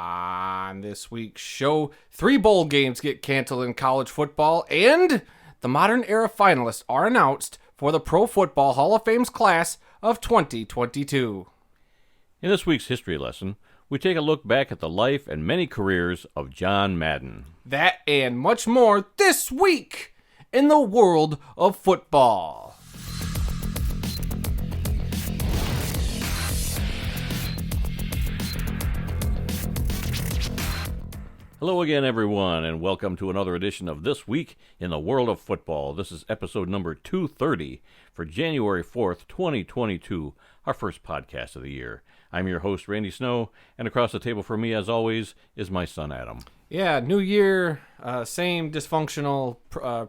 On this week's show, 3 bowl games get canceled in college football, and the modern era finalists are announced for the Pro Football Hall of Fame's class of 2022. In this week's history lesson, we take a look back at the life and many careers of John Madden. That and much more this week in the world of football. Hello again, everyone, and welcome to another edition of This Week in the World of Football. This is episode number 230 for January 4th, 2022, our first podcast of the year. I'm your host, Randy Snow, and across the table from me, as always, is my son, Adam. Yeah, new year, same dysfunctional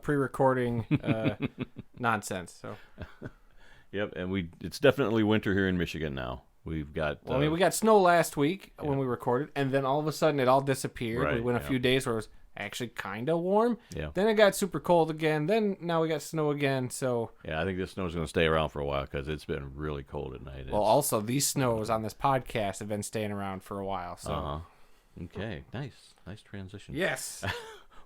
pre-recording nonsense. So, Yep, and it's definitely winter here in Michigan now. We've got... we got snow last week when we recorded, and then all of a sudden it all disappeared. Right, we went a few days where it was actually kind of warm. Yeah. Then it got super cold again. Then now we got snow again. So Yeah, I think this snow's going to stay around for a while because it's been really cold at night. Well, also, these snows on this podcast have been staying around for a while. So Okay, nice transition. Yes.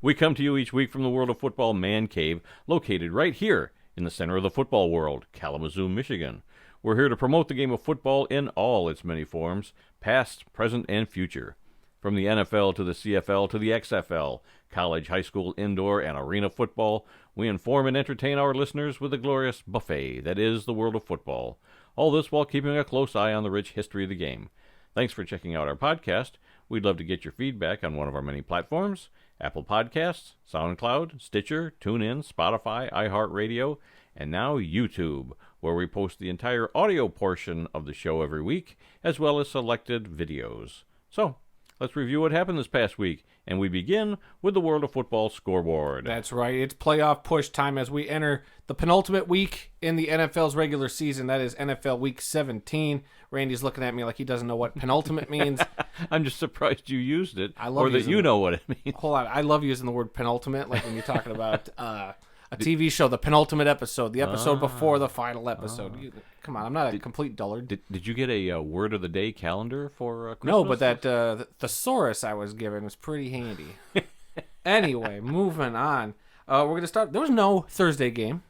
We come to you each week from the World of Football Man Cave, located right here in the center of the football world, Kalamazoo, Michigan. We're here to promote the game of football in all its many forms, past, present, and future. From the NFL to the CFL to the XFL, college, high school, indoor, and arena football, we inform and entertain our listeners with the glorious buffet that is the world of football. All this while keeping a close eye on the rich history of the game. Thanks for checking out our podcast. We'd love to get your feedback on one of our many platforms: Apple Podcasts, SoundCloud, Stitcher, TuneIn, Spotify, iHeartRadio, and now YouTube, where we post the entire audio portion of the show every week, as well as selected videos. So, let's review what happened this past week, and we begin with the World of Football scoreboard. That's right. It's playoff push time as we enter the penultimate week in the NFL's regular season. That is NFL Week 17. Randy's looking at me like he doesn't know what penultimate means. I'm just surprised you used it, or that you know what it means. Hold on. I love using the word penultimate, like when you're talking about a TV show, the penultimate episode, the episode before the final episode. Come on, I'm not a complete dullard. Did you get a word of the day calendar for Christmas? No, but that thesaurus I was given was pretty handy. Anyway, moving on. We're going to start. There was no Thursday game.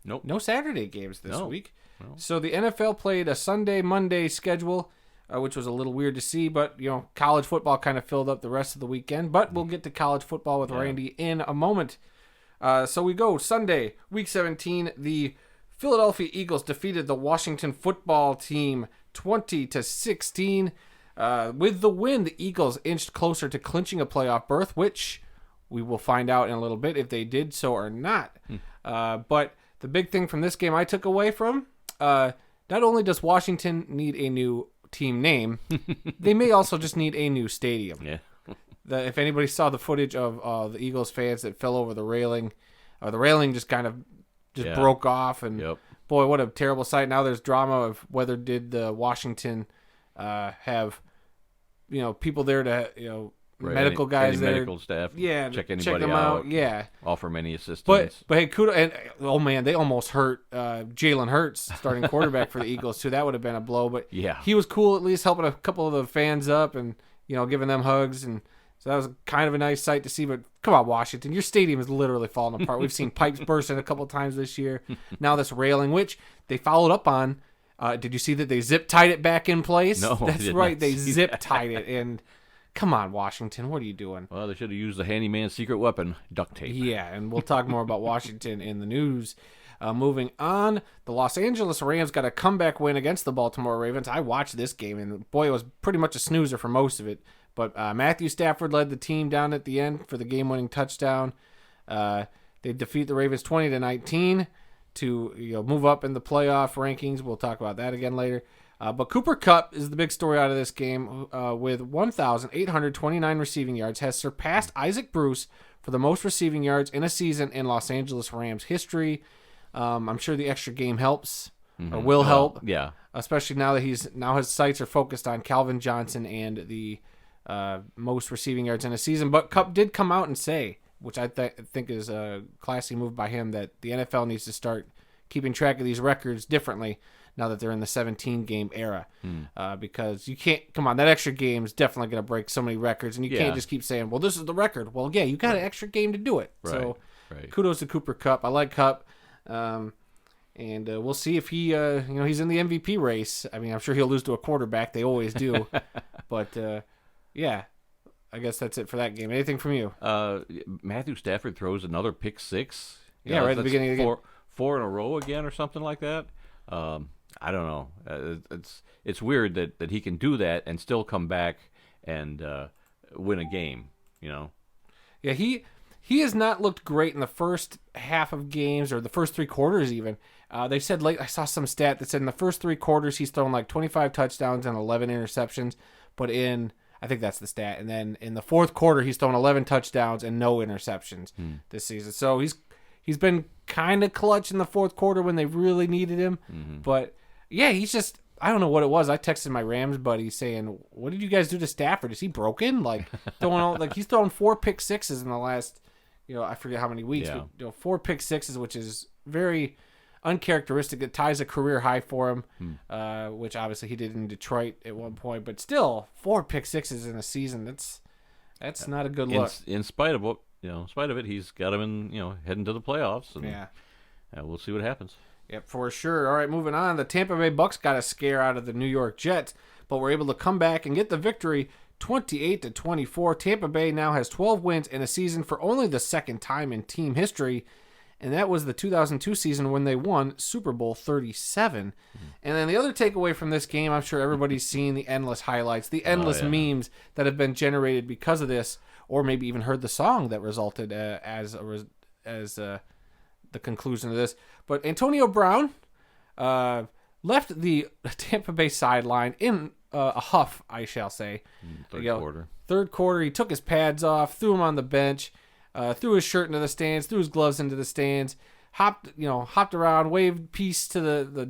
Nope. No Saturday games this week. No. So the NFL played a Sunday-Monday schedule, which was a little weird to see, but college football kind of filled up the rest of the weekend. But we'll get to college football with Randy in a moment. So we go Sunday, Week 17. The Philadelphia Eagles defeated the Washington football team 20-16. With the win, the Eagles inched closer to clinching a playoff berth, which we will find out in a little bit if they did so or not. But the big thing from this game I took away from, not only does Washington need a new team name, they may also just need a new stadium. Yeah. If anybody saw the footage of the Eagles fans that fell over the railing, the railing just kind of broke off, and boy, what a terrible sight. Now there's drama of whether did the Washington have people there to medical guys there, medical staff, check anybody them out, offer them any assistance. But hey, kudos, and oh man, they almost hurt Jalen Hurts, starting quarterback for the Eagles too. That would have been a blow, but he was cool, at least helping a couple of the fans up and giving them hugs. And so that was kind of a nice sight to see. But come on, Washington, your stadium is literally falling apart. We've seen pipes bursting a couple of times this year. Now this railing, which they followed up on. Did you see that they zip tied it back in place? No, that's right. They zip tied it. And come on, Washington, what are you doing? Well, they should have used the handyman's secret weapon, duct tape. Yeah, and we'll talk more about Washington in the news. Moving on, the Los Angeles Rams got a comeback win against the Baltimore Ravens. I watched this game, and boy, it was pretty much a snoozer for most of it. But Matthew Stafford led the team down at the end for the game-winning touchdown. They defeat the Ravens 20-19 to move up in the playoff rankings. We'll talk about that again later. But Cooper Kupp is the big story out of this game with 1,829 receiving yards, has surpassed Isaac Bruce for the most receiving yards in a season in Los Angeles Rams history. I'm sure the extra game helps or will help. Yeah. Especially now that his sights are focused on Calvin Johnson and the most receiving yards in a season. But Kupp did come out and say, which I think is a classy move by him, that the NFL needs to start keeping track of these records differently. now that they're in the 17-game era. Because you can't, come on, that extra game is definitely going to break so many records, and you can't just keep saying, well, this is the record. Well, yeah, you got an extra game to do it. Right. So kudos to Cooper Kupp. I like Kupp. And we'll see if he, he's in the MVP race. I mean, I'm sure he'll lose to a quarterback. They always do. But, yeah, I guess that's it for that game. Anything from you? Matthew Stafford throws another pick six. Right at the beginning of the game. Four in a row again or something like that. I don't know. It's weird that he can do that and still come back and win a game, Yeah, he has not looked great in the first half of games or the first three quarters even. They said I saw some stat that said in the first three quarters he's thrown like 25 touchdowns and 11 interceptions, but I think that's the stat. And then in the fourth quarter he's thrown 11 touchdowns and no interceptions this season. So he's been kind of clutch in the fourth quarter when they really needed him. But yeah, he's just, I don't know what it was. I texted my Rams buddy saying, "What did you guys do to Stafford? Is he broken?" Like he's thrown 4 pick sixes in the last, I forget how many weeks. Yeah. But, 4 pick sixes, which is very uncharacteristic. It ties a career high for him, which obviously he did in Detroit at one point. But still, 4 pick sixes in a season. That's not a good look. In spite of what, in spite of it, he's got him in, heading to the playoffs. And, we'll see what happens. Yep, for sure. All right, moving on. The Tampa Bay Bucks got a scare out of the New York Jets, but were able to come back and get the victory 28-24. Tampa Bay now has 12 wins in a season for only the second time in team history, and that was the 2002 season when they won Super Bowl 37. And then the other takeaway from this game, I'm sure everybody's seen the endless highlights, the endless memes that have been generated because of this, or maybe even heard the song that resulted as the conclusion of this. But Antonio Brown left the Tampa Bay sideline in a huff, I shall say. Third quarter, he took his pads off, threw them on the bench, threw his shirt into the stands, threw his gloves into the stands, hopped around, waved peace to the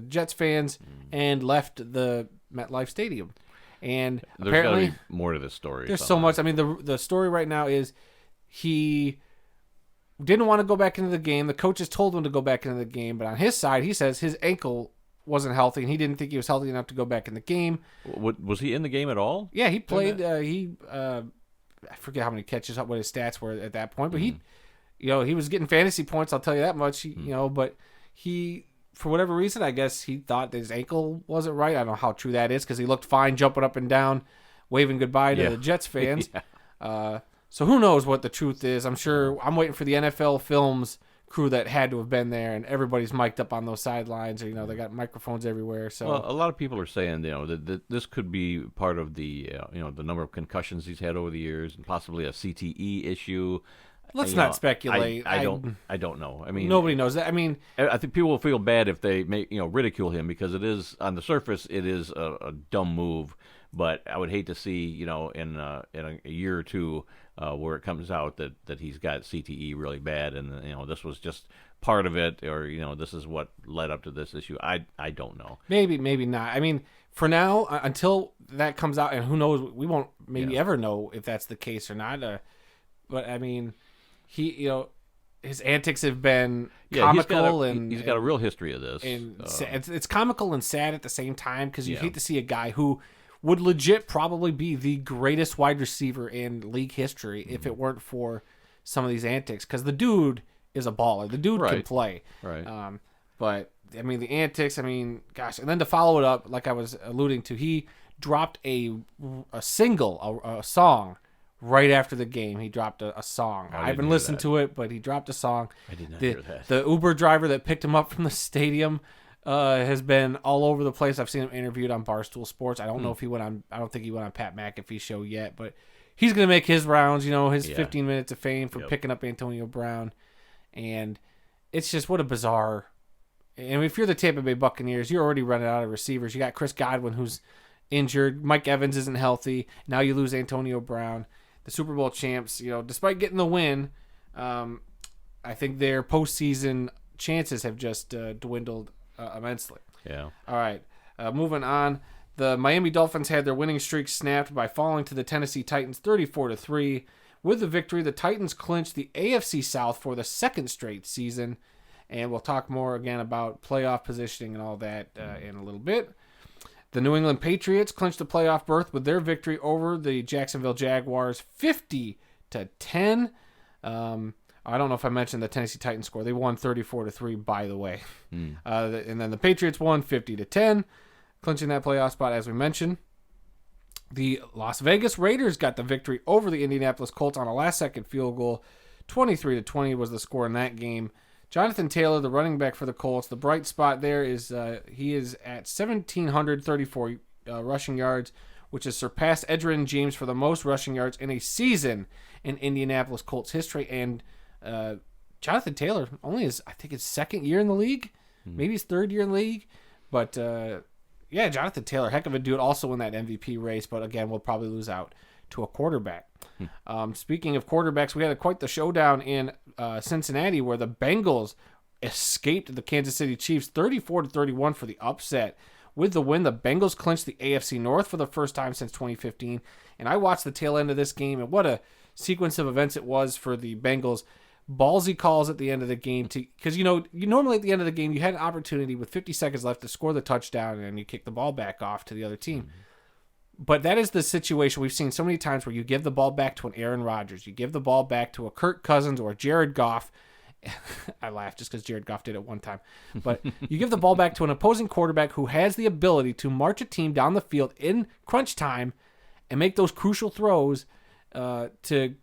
Jets fans, and left the MetLife Stadium. And there's apparently, gotta be more to this story. There's so much. I mean, the story right now is he didn't want to go back into the game. The coaches told him to go back into the game, but on his side, he says his ankle wasn't healthy, and he didn't think he was healthy enough to go back in the game. Was he in the game at all? Yeah, he played. I forget how many catches, what his stats were at that point, but he was getting fantasy points. I'll tell you that much. But he, for whatever reason, I guess he thought that his ankle wasn't right. I don't know how true that is because he looked fine, jumping up and down, waving goodbye to the Jets fans. So who knows what the truth is? I'm sure. I'm waiting for the NFL Films crew that had to have been there, and everybody's mic'd up on those sidelines, or they got microphones everywhere. So a lot of people are saying that this could be part of the the number of concussions he's had over the years, and possibly a CTE issue. Let's not speculate. I don't know. I mean, nobody knows that. I mean, I think people will feel bad if they ridicule him because it is, on the surface, it is a dumb move. But I would hate to see in a year or two where it comes out that he's got CTE really bad, and this was just part of it, or this is what led up to this issue. I don't know. Maybe not. I mean, for now, until that comes out, and who knows, we won't ever know if that's the case or not. But I mean, he his antics have been comical, he's got a real history of this. And it's comical and sad at the same time because you hate to see a guy who would legit probably be the greatest wide receiver in league history if it weren't for some of these antics. Because the dude is a baller. The dude can play. Right. But, I mean, the antics, gosh. And then to follow it up, like I was alluding to, he dropped a song right after the game. He dropped a song. I haven't listened to it, but he dropped a song. I did not hear that. The Uber driver that picked him up from the stadium has been all over the place. I've seen him interviewed on Barstool Sports. I don't know if he went on. I don't think he went on Pat McAfee's show yet, but he's going to make his rounds. His 15 minutes of fame for picking up Antonio Brown, and it's just what a bizarre. And if you're the Tampa Bay Buccaneers, you're already running out of receivers. You got Chris Godwin who's injured. Mike Evans isn't healthy. Now you lose Antonio Brown. The Super Bowl champs, despite getting the win, I think their postseason chances have just dwindled immensely. Yeah. All right. Moving on. The Miami Dolphins had their winning streak snapped by falling to the Tennessee Titans 34-3. With the victory, the Titans clinched the AFC South for the second straight season, And we'll talk more again about playoff positioning and all that in a little bit. The New England Patriots clinched the playoff berth with their victory over the Jacksonville Jaguars 50-10. I don't know if I mentioned the Tennessee Titans score. They won 34-3, by the way. And then the Patriots won 50-10, clinching that playoff spot as we mentioned. The Las Vegas Raiders got the victory over the Indianapolis Colts on a last-second field goal. 23-20 was the score in that game. Jonathan Taylor, the running back for the Colts, the bright spot there is he is at 1,734 rushing yards, which has surpassed Edgerrin James for the most rushing yards in a season in Indianapolis Colts history. And Jonathan Taylor only is, I think, his second year in the league, maybe his third year in the league. But, yeah, Jonathan Taylor, heck of a dude, also in that MVP race. But, again, we'll probably lose out to a quarterback. Speaking of quarterbacks, we had quite the showdown in Cincinnati where the Bengals escaped the Kansas City Chiefs 34-31 for the upset. With the win, the Bengals clinched the AFC North for the first time since 2015. And I watched the tail end of this game, and what a sequence of events it was for the Bengals. Ballsy calls at the end of the game because you normally at the end of the game you had an opportunity with 50 seconds left to score the touchdown and you kick the ball back off to the other team. But that is the situation we've seen so many times where you give the ball back to an Aaron Rodgers, you give the ball back to a Kirk Cousins or a Jared Goff. I laugh just because Jared Goff did it one time. But you give the ball back to an opposing quarterback who has the ability to march a team down the field in crunch time and make those crucial throws to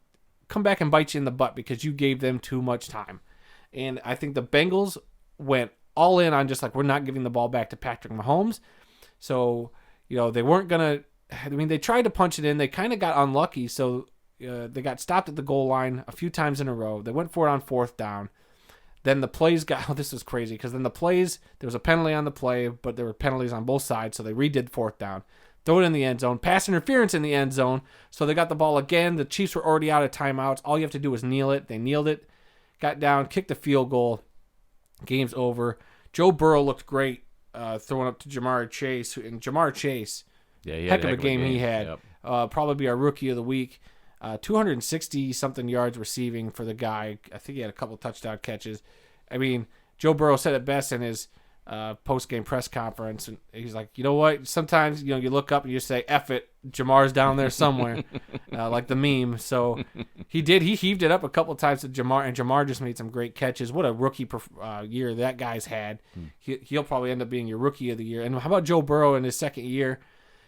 come back and bite you in the butt because you gave them too much time. And I think the Bengals went all in on just like, we're not giving the ball back to Patrick Mahomes. So, they weren't going to, they tried to punch it in. They kind of got unlucky. So they got stopped at the goal line a few times in a row. They went for it on fourth down. Then the plays this was crazy because then the plays, there was a penalty on the play, but there were penalties on both sides. So they redid fourth down. Throw it in the end zone. Pass interference in the end zone. So they got the ball again. The Chiefs were already out of timeouts. All you have to do is kneel it. They kneeled it, got down, kicked the field goal. Game's over. Joe Burrow looked great throwing up to Jamar Chase. And Jamar Chase, heck of a game he had. Yep. Probably be our rookie of the week. 260-something yards receiving for the guy. I think he had a couple touchdown catches. I mean, Joe Burrow said it best in his post-game press conference, and he's like, you know what? Sometimes you look up and you say, "F it, Jamar's down there somewhere," like the meme. So he did. He heaved it up a couple times to Jamar, and Jamar just made some great catches. What a rookie year that guy's had. He'll probably end up being your rookie of the year. And how about Joe Burrow in his second year?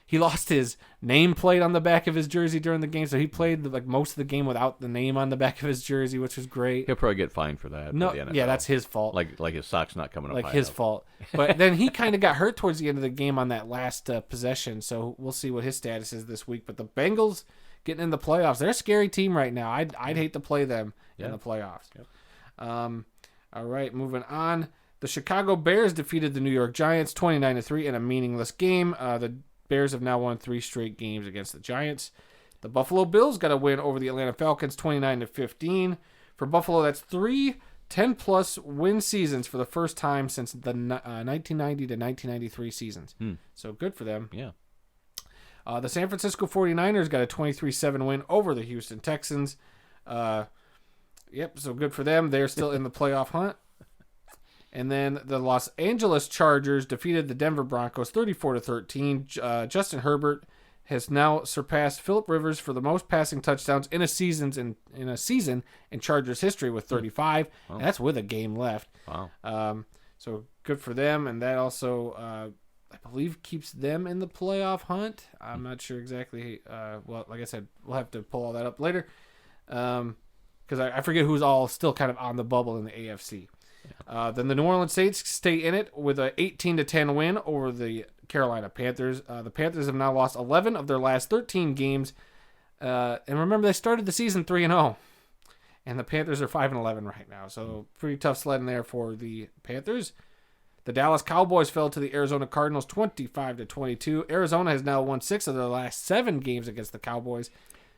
He lost his nameplate on the back of his jersey during the game, so he played most of the game without the name on the back of his jersey, which was great. He'll probably get fined for that. No, yeah, that's his fault. Like his socks not coming up. Like his fault. But then he kind of got hurt towards the end of the game on that last possession, so we'll see what his status is this week. But the Bengals getting in the playoffs, they're a scary team right now. I'd hate to play them in the playoffs. Yep. All right, moving on. The Chicago Bears defeated the New York Giants 29-3 in a meaningless game. The Bears have now won 3 straight games against the Giants. The Buffalo Bills got a win over the Atlanta Falcons 29-15. For Buffalo, that's 3 10-plus win seasons for the first time since the 1990 to 1993 seasons. So good for them. Yeah. The San Francisco 49ers got a 23-7 win over the Houston Texans. So good for them. They're still in the playoff hunt. And then the Los Angeles Chargers defeated the Denver Broncos 34-13. Justin Herbert has now surpassed Phillip Rivers for the most passing touchdowns in a season in Chargers history with 35. Wow. And that's with a game left. Wow. So good for them, and that also I believe keeps them in the playoff hunt. I'm not sure exactly. Well, like I said, we'll have to pull all that up later. Because I forget who's all still kind of on the bubble in the AFC. Then the New Orleans Saints stay in it with an 18-10 win over the Carolina Panthers. The Panthers have now lost 11 of their last 13 games. And remember, they started the season 3-0. And the Panthers are 5-11 right now. So pretty tough sledding there for the Panthers. The Dallas Cowboys fell to the Arizona Cardinals 25-22. Arizona has now won 6 of their last 7 games against the Cowboys.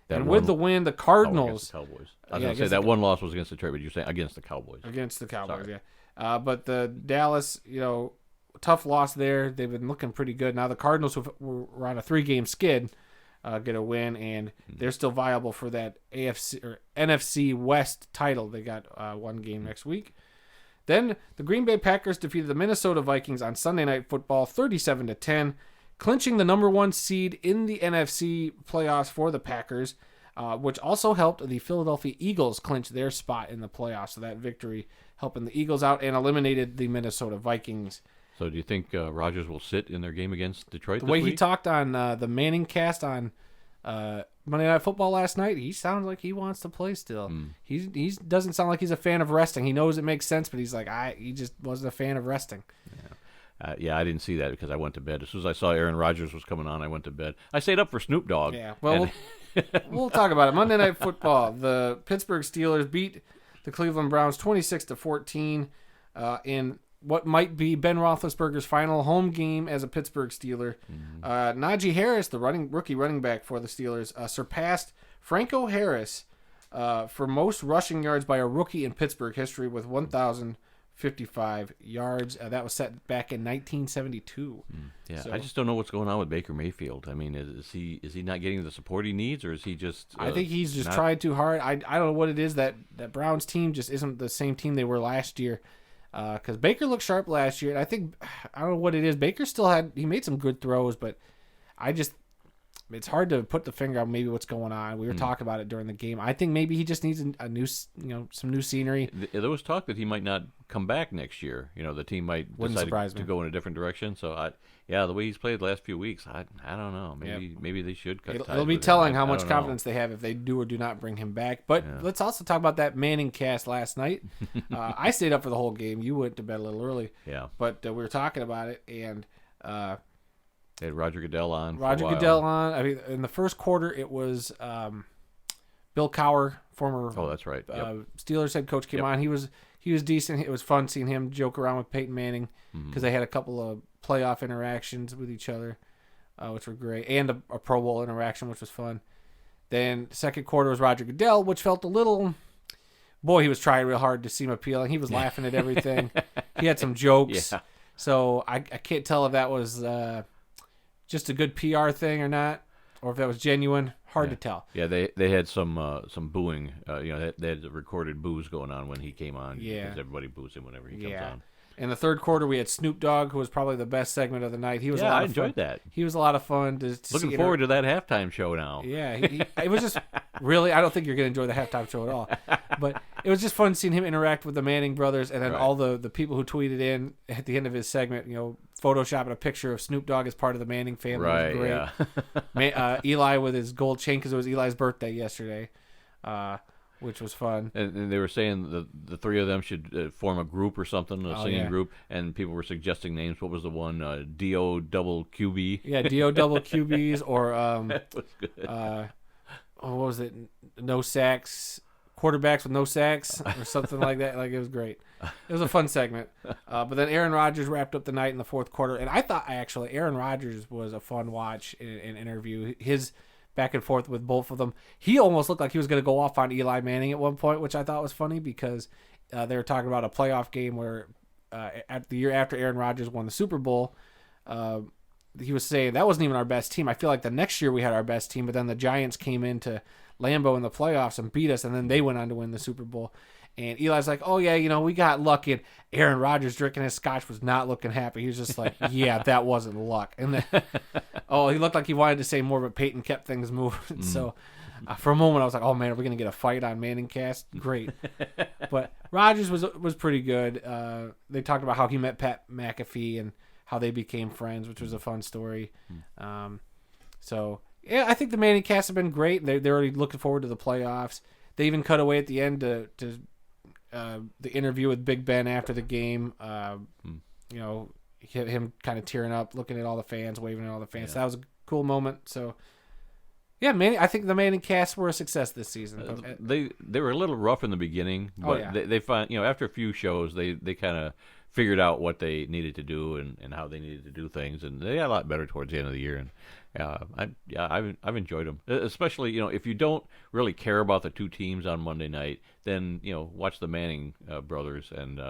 With the win, the Cardinals... The Cowboys. I was going to say that one loss was against Detroit, but you're saying against the Cowboys. Against the Cowboys, sorry. Yeah. But the Dallas, tough loss there. They've been looking pretty good. Now the Cardinals were on a 3-game skid, get a win, and they're still viable for that AFC or NFC West title. They got one game next week. Then the Green Bay Packers defeated the Minnesota Vikings on Sunday Night Football 37-10, clinching the number 1 seed in the NFC playoffs for the Packers, which also helped the Philadelphia Eagles clinch their spot in the playoffs. So that victory helping the Eagles out and eliminated the Minnesota Vikings. So do you think Rodgers will sit in their game against Detroit The this way week? he talked on the Manning cast on Monday Night Football last night, he sounds like he wants to play still. He doesn't sound like he's a fan of resting. He knows it makes sense, but he's like, he just wasn't a fan of resting. Yeah, I didn't see that because I went to bed. As soon as I saw Aaron Rodgers was coming on, I went to bed. I stayed up for Snoop Dogg. Yeah, well, we'll talk about it. Monday Night Football. The Pittsburgh Steelers beat the Cleveland Browns 26-14 in what might be Ben Roethlisberger's final home game as a Pittsburgh Steeler. Najee Harris, the rookie running back for the Steelers, surpassed Franco Harris for most rushing yards by a rookie in Pittsburgh history with 1,055 yards. That was set back in 1972. Yeah, So- I just don't know what's going on with Baker Mayfield. I mean, is he not getting the support he needs, or is he just? I think he's just not- tried too hard. I don't know what it is. That Browns team just isn't the same team they were last year. Because Baker looked sharp last year. I don't know what it is. Baker he made some good throws, but it's hard to put the finger on maybe what's going on. We were talking about it during the game. I think maybe he just needs a new, some new scenery. There was talk that he might not come back next year. The team might Wouldn't decide surprise to me. go in a different direction. So the way he's played the last few weeks, I don't know. Maybe they should cut ties It'll be with him. telling I how much don't know. confidence they have if they do or do not bring him back. But let's also talk about that Manning cast last night. I stayed up for the whole game. You went to bed a little early. Yeah. But we were talking about it, and They had Roger Goodell on. Roger Goodell on. I mean, in the first quarter, it was Bill Cowher, former Oh, that's right. Yep. Steelers head coach, came on. He was decent. It was fun seeing him joke around with Peyton Manning because they had a couple of playoff interactions with each other, which were great, and a Pro Bowl interaction, which was fun. Then second quarter was Roger Goodell, which felt a little. Boy, he was trying real hard to seem appealing. He was laughing at everything. He had some jokes. Yeah. So I can't tell if that was just a good PR thing or not, or if that was genuine. Hard to tell. Yeah, they had some booing. They had the recorded boos going on when he came on. Yeah. Because everybody boos him whenever he comes on. In the third quarter, we had Snoop Dogg, who was probably the best segment of the night. He was a Yeah, lot I of enjoyed fun. that. He was a lot of fun to Looking see. forward to that halftime show now. Yeah, it was just really. I don't think you're going to enjoy the halftime show at all, but it was just fun seeing him interact with the Manning brothers, and then Right. all the people who tweeted in at the end of his segment, photoshopping a picture of Snoop Dogg as part of the Manning family. Right. It was great. Yeah. Eli with his gold chain because it was Eli's birthday yesterday, which was fun. And they were saying the three of them should form a group or something, a singing yeah. group, and people were suggesting names. What was the one? D.O. double QB. Yeah, Do double QBs or That was good. what was it? No sacks, quarterbacks with no sacks, or something like that. Like, it was great. It was a fun segment. But then Aaron Rodgers wrapped up the night in the fourth quarter, and I thought actually Aaron Rodgers was a fun watch in an interview. His back and forth with both of them. He almost looked like he was going to go off on Eli Manning at one point, which I thought was funny because they were talking about a playoff game where at the year after Aaron Rodgers won the Super Bowl, he was saying that wasn't even our best team. I feel like the next year we had our best team, but then the Giants came into Lambeau in the playoffs and beat us, and then they went on to win the Super Bowl. And Eli's like, oh, yeah, we got lucky. And Aaron Rodgers drinking his scotch was not looking happy. He was just like, yeah, that wasn't luck. And then, he looked like he wanted to say more, but Peyton kept things moving. So for a moment, I was like, oh, man, are we going to get a fight on Manning cast? Great. But Rodgers was pretty good. They talked about how he met Pat McAfee and how they became friends, which was a fun story. So, yeah, I think the Manning cast have been great. They're already looking forward to the playoffs. They even cut away at the end to the interview with Big Ben after the game. Him kind of tearing up, looking at all the fans, waving at all the fans. So that was a cool moment. So, yeah, I think the Manning cast were a success this season. They were a little rough in the beginning, but yeah. they find after a few shows they kind of figured out what they needed to do and how they needed to do things, and they got a lot better towards the end of the year. And I've enjoyed them, especially if you don't really care about the two teams on Monday night, then watch the Manning brothers, and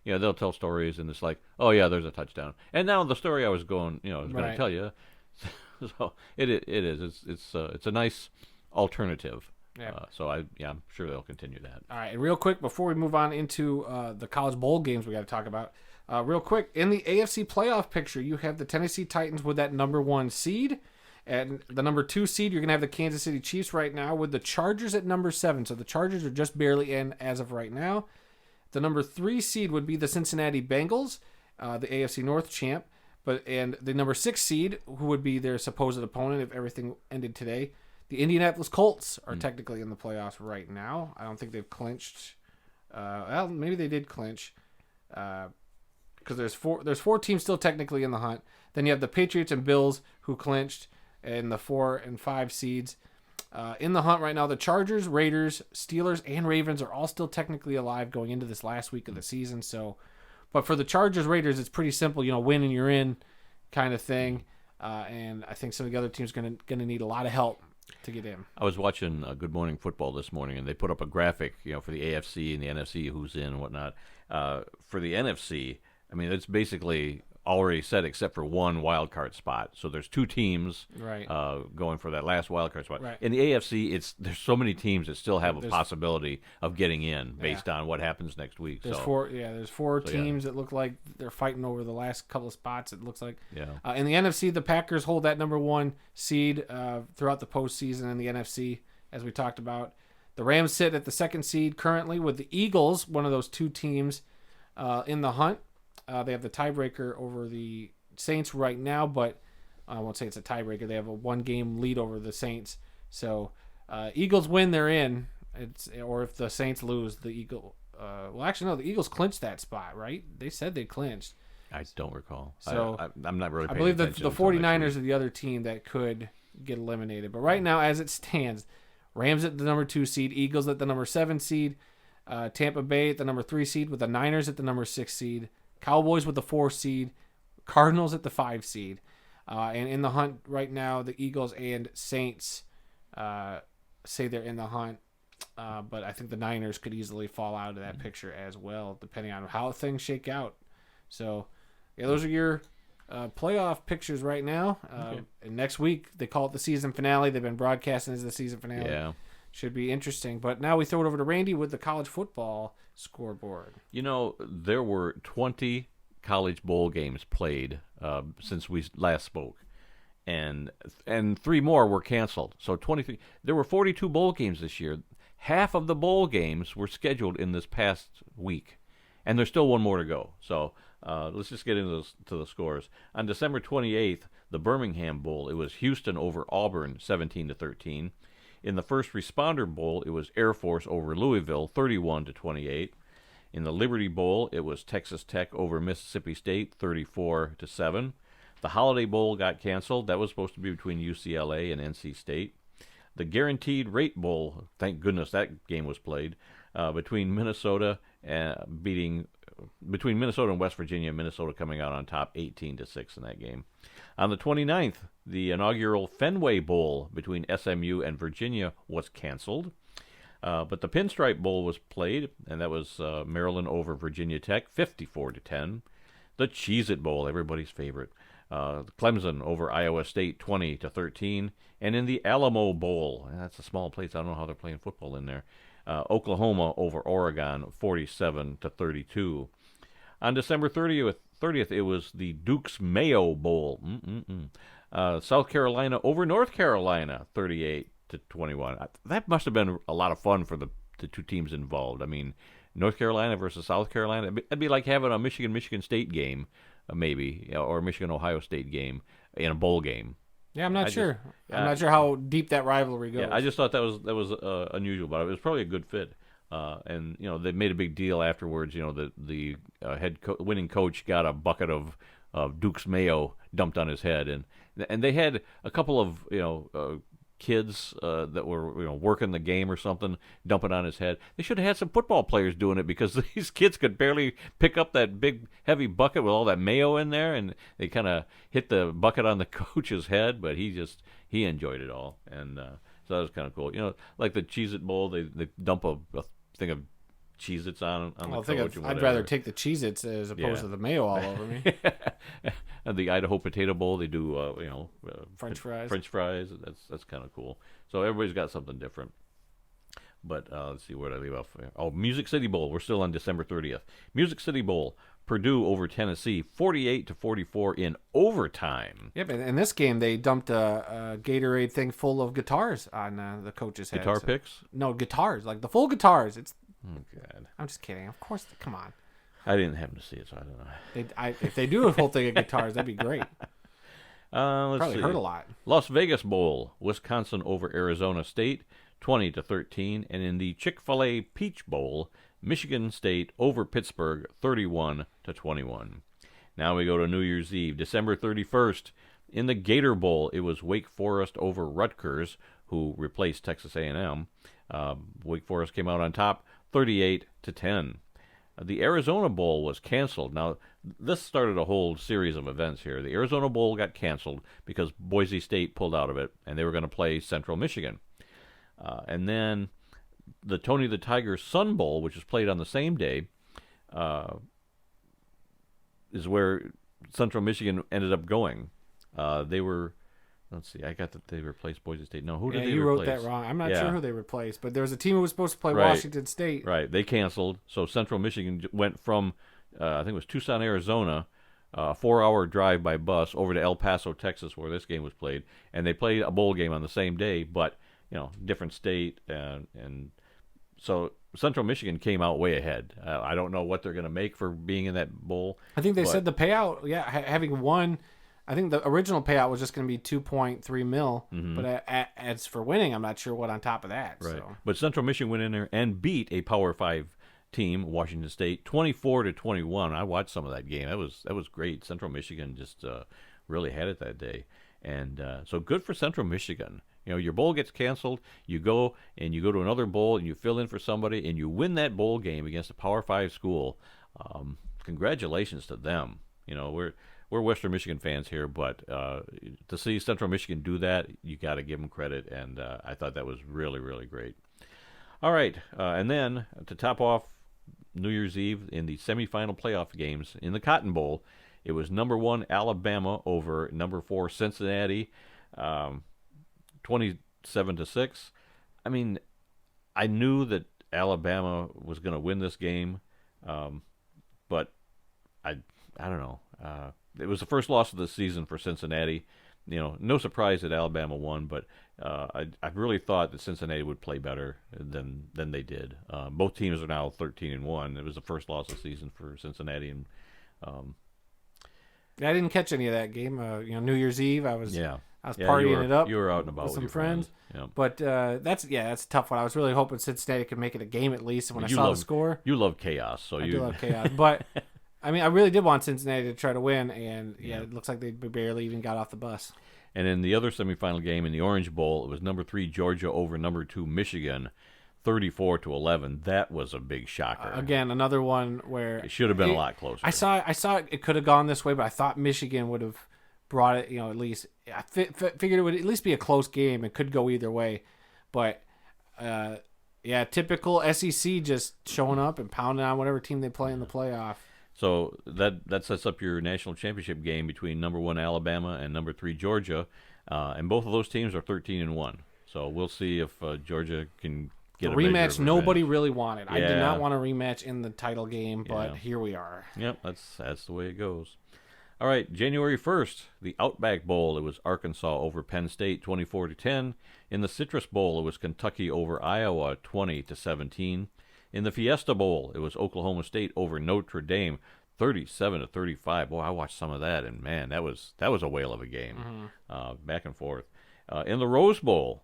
they'll tell stories, and it's like, oh yeah, there's a touchdown, and now the story I was going going to Right. tell you. So it is it's a nice alternative Yeah. I'm sure they'll continue that. All right, and real quick before we move on into the college bowl games, we got to talk about real quick in the AFC playoff picture. You have the Tennessee Titans with that number 1 seed, and the number 2 seed. You're gonna have the Kansas City Chiefs right now with the Chargers at number 7. So the Chargers are just barely in as of right now. The number 3 seed would be the Cincinnati Bengals, the AFC North champ, and the number 6 seed, who would be their supposed opponent if everything ended today. The Indianapolis Colts are technically in the playoffs right now. I don't think they've clinched. Well, maybe they did clinch, because there's 4 teams still technically in the hunt. Then you have the Patriots and Bills who clinched, and the 4 and 5 seeds in the hunt right now. The Chargers, Raiders, Steelers, and Ravens are all still technically alive going into this last week of the season. So, but for the Chargers, Raiders, it's pretty simple. Win and you're in, kind of thing. And I think some of the other teams gonna need a lot of help to get in. I was watching Good Morning Football this morning, and they put up a graphic, for the AFC and the NFC, who's in and whatnot. For the NFC, I mean, it's basically already set except for one wild card spot. So there's 2 teams going for that last wild card spot. Right. In the AFC, there's so many teams that still have a possibility of getting in based on what happens next week. There's 4 teams that look like they're fighting over the last couple of spots. It looks like. Yeah. In the NFC, the Packers hold that number 1 seed throughout the postseason in the NFC, as we talked about. The Rams sit at the 2nd seed currently with the Eagles, one of those 2 teams in the hunt. They have the tiebreaker over the Saints right now, but I won't say it's a tiebreaker. They have a 1-game lead over the Saints. So Eagles win, they're in. Or if the Saints lose, the Eagles. The Eagles clinched that spot, right? They said they clinched. I don't recall. So I'm not really. I believe that the 49ers are the other team that could get eliminated. But right now, as it stands, Rams at the number 2 seed, Eagles at the number 7 seed, Tampa Bay at the number 3 seed, with the Niners at the number 6 seed. Cowboys with the 4 seed, Cardinals at the 5 seed. And in the hunt right now, the Eagles and Saints say they're in the hunt. But I think the Niners could easily fall out of that picture as well, depending on how things shake out. So, those are your playoff pictures right now. And next week, they call it the season finale. They've been broadcasting as the season finale. Yeah. Should be interesting. But now we throw it over to Randy with the college football scoreboard. There were 20 college bowl games played since we last spoke, and 3 more were canceled. So 23. There were 42 bowl games this year. Half of the bowl games were scheduled in this past week, and there's still 1 more to go. So let's just get into the scores. On December 28th, the Birmingham Bowl, it was Houston over Auburn, 17-13. In the First Responder Bowl, it was Air Force over Louisville, 31-28. In the Liberty Bowl, it was Texas Tech over Mississippi State, 34-7. The Holiday Bowl got canceled. That was supposed to be between UCLA and NC State. The Guaranteed Rate Bowl, thank goodness that game was played, between Minnesota and West Virginia. Minnesota coming out on top, 18-6 in that game. On the 29th, the inaugural Fenway Bowl between SMU and Virginia was canceled. But the Pinstripe Bowl was played, and that was Maryland over Virginia Tech, 54-10. The Cheez-It Bowl, everybody's favorite. Clemson over Iowa State, 20-13. And in the Alamo Bowl, that's a small place. I don't know how they're playing football in there. Oklahoma over Oregon, 47-32. On December 30th, it was the Duke's Mayo Bowl. South Carolina over North Carolina, 38-21. That must have been a lot of fun for the 2 teams involved. I mean, North Carolina versus South Carolina. It'd be like having a Michigan State game, maybe, or a Michigan-Ohio State game in a bowl game. Yeah, I'm not sure. I'm not sure how deep that rivalry goes. Yeah, I just thought that was unusual, but it was probably a good fit. And they made a big deal afterwards. The winning coach got a bucket of Duke's Mayo dumped on his head, and they had a couple of kids that were working the game or something dumping on his head. They should have had some football players doing it, because these kids could barely pick up that big heavy bucket with all that mayo in there, and they kind of hit the bucket on the coach's head, but he enjoyed it all, and so that was kind of cool. Like the Cheez-It Bowl, they dump a thing of Cheez-Its on the coach. I'd rather take the Cheez-Its as opposed to the mayo all over me. And the Idaho Potato Bowl, they do French fries. That's kind of cool. So everybody's got something different. But let's see, where did I leave off? Oh, Music City Bowl. We're still on December 30th. Music City Bowl. Purdue over Tennessee, 48-44 in overtime. Yep, and in this game they dumped a Gatorade thing full of guitars on the coach's head. Guitar picks? No, guitars, like the full guitars. Oh God! I'm just kidding. Of course, come on. I didn't happen to see it, so I don't know. If they do a whole thing of guitars, that'd be great. Let's Probably see. hurt a lot. Las Vegas Bowl, Wisconsin over Arizona State, 20-13, and in the Chick-fil-A Peach Bowl, Michigan State over Pittsburgh, 31-21. Now we go to New Year's Eve, December 31st. In the Gator Bowl, it was Wake Forest over Rutgers, who replaced Texas A&M. Wake Forest came out on top, 38-10. The Arizona Bowl was canceled. Now, this started a whole series of events here. The Arizona Bowl got canceled because Boise State pulled out of it, and they were going to play Central Michigan. And then the Tony the Tiger Sun Bowl, which was played on the same day, is where Central Michigan ended up going. They were, let's see, I got that they replaced Boise State. No, who did they replace? You wrote that wrong. I'm not sure who they replaced, but there was a team who was supposed to play Washington State. Right, they canceled. So Central Michigan went from, I think it was Tucson, Arizona, a 4-hour drive by bus over to El Paso, Texas, where this game was played. And they played a bowl game on the same day, but, different state. And so Central Michigan came out way ahead. I don't know what they're going to make for being in that bowl. I think they said the payout, having won, I think the original payout was just going to be $2.3 million, but as for winning, I'm not sure what on top of that. Right. So. But Central Michigan went in there and beat a Power 5 team, Washington State, 24-21. I watched some of that game. That was great. Central Michigan just really had it that day, and so good for Central Michigan. Your bowl gets canceled. You go to another bowl and you fill in for somebody and you win that bowl game against a Power 5 school. Congratulations to them. We're Western Michigan fans here, but to see Central Michigan do that, you got to give them credit, and I thought that was really, really great. All right, and then to top off New Year's Eve in the semifinal playoff games in the Cotton Bowl, it was number 1 Alabama over number 4 Cincinnati, 27-6. I mean, I knew that Alabama was going to win this game, but I don't know. It was the first loss of the season for Cincinnati. No surprise that Alabama won, but I really thought that Cincinnati would play better than they did. Both teams are now 13-1. It was the first loss of the season for Cincinnati, and I didn't catch any of that game. New Year's Eve, I was you partying it up. You were out and about with some your friends. Yeah. But that's a tough one. I was really hoping Cincinnati could make it a game at least. When I saw the score, you love chaos, so I do love chaos, but. I mean, I really did want Cincinnati to try to win, and it looks like they barely even got off the bus. And in the other semifinal game in the Orange Bowl, it was number 3 Georgia over number 2 Michigan, 34-11. That was a big shocker. Again, another one where it should have been a lot closer. I saw it could have gone this way, but I thought Michigan would have brought it. At least I figured it would at least be a close game. It could go either way, but. Typical SEC just showing up and pounding on whatever team they play in the playoff. So that sets up your national championship game between number 1 Alabama and number 3 Georgia, and both of those teams are 13-1. So we'll see if Georgia can get a rematch. Nobody revenge. Really wanted. Yeah. I did not want a rematch in the title game, but here we are. Yep, that's the way it goes. All right, January 1st, the Outback Bowl. It was Arkansas over Penn State, 24-10. In the Citrus Bowl, it was Kentucky over Iowa, 20-17. In the Fiesta Bowl, it was Oklahoma State over Notre Dame, 37-35. Boy, I watched some of that, and man, that was a whale of a game, back and forth. In the Rose Bowl,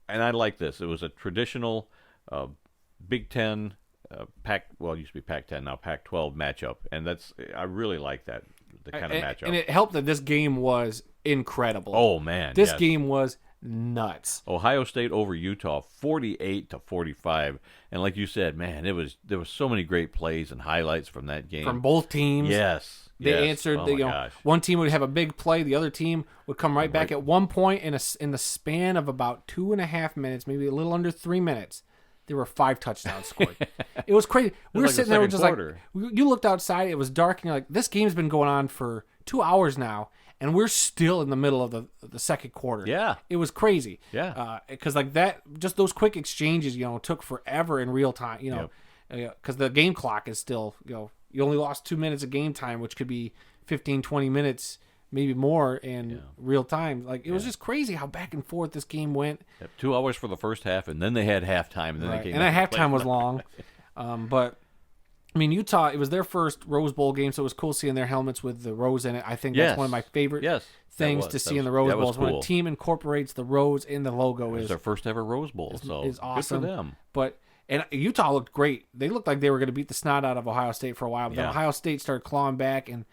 and I like this. It was a traditional Big Ten, it used to be Pac-10, now Pac-12 matchup, and I really like that the kind of matchup. And it helped that this game was incredible. Oh man, this game was nuts. Ohio State over Utah, 48-45, and like you said, man, there was so many great plays and highlights from that game from both teams. Yes, they answered. One team would have a big play, the other team would come right back. At one point in the span of about 2.5 minutes, maybe a little under 3 minutes, there were 5 touchdowns scored. It was crazy. We were sitting there, we're just quarter. You looked outside, it was dark, and you're like, this game's been going on for 2 hours now, and we're still in the middle of the second quarter. Yeah. It was crazy. Yeah. Because like that, just those quick exchanges, took forever in real time, because the game clock is still, you only lost 2 minutes of game time, which could be 15, 20 minutes, maybe more in real time. Like, it was just crazy how back and forth this game went. 2 hours for the first half, and then they had halftime, and then they came and back that halftime was long. But I mean, Utah, it was their first Rose Bowl game, so it was cool seeing their helmets with the rose in it. I think that's one of my favorite things to see in the Rose Bowl. Cool. When a team incorporates the rose in the logo. It's their first ever Rose Bowl, so is awesome. Good for them. And Utah looked great. They looked like they were going to beat the snot out of Ohio State for a while, but then Ohio State started clawing back and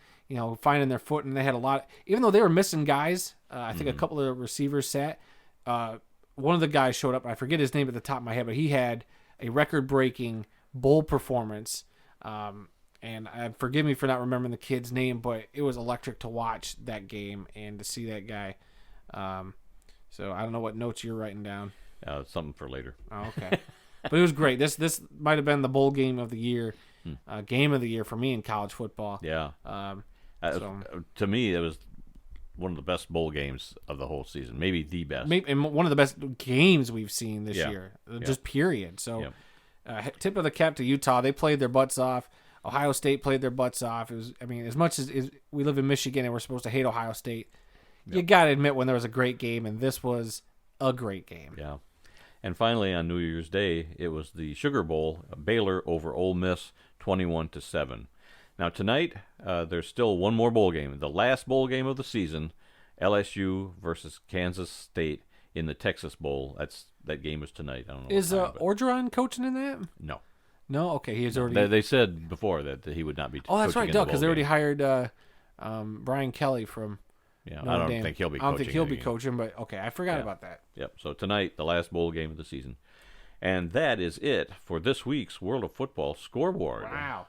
finding their foot, and they had a lot. Even though they were missing guys, I think a couple of receivers sat. One of the guys showed up. I forget his name at the top of my head, but he had a record-breaking bowl performance. And forgive me for not remembering the kid's name, but it was electric to watch that game and to see that guy. So I don't know what notes you're writing down. Something for later. Oh, okay. But it was great. This might have been the bowl game of the year, game of the year for me in college football. Yeah. To me, it was one of the best bowl games of the whole season, maybe the best. And one of the best games we've seen this year, just period. So, tip of the cap to Utah. They played their butts off. Ohio State played their butts off. It was, as much as we live in Michigan and we're supposed to hate Ohio State, you got to admit when there was a great game, and this was a great game. Yeah. And finally, on New Year's Day, it was the Sugar Bowl, Baylor over Ole Miss, 21-7. Now tonight, there's still one more bowl game, the last bowl game of the season, LSU versus Kansas State in the Texas Bowl. That game is tonight. I don't know. Is Orgeron coaching in that? No. No. Okay, he's already. They said before that he would not be. Oh, that's right, Doug, because they already hired Brian Kelly from. Yeah, I don't think he'll be. I don't think he'll be coaching, but okay, I forgot about that. Yep. So tonight, the last bowl game of the season, and that is it for this week's World of Football scoreboard. Wow.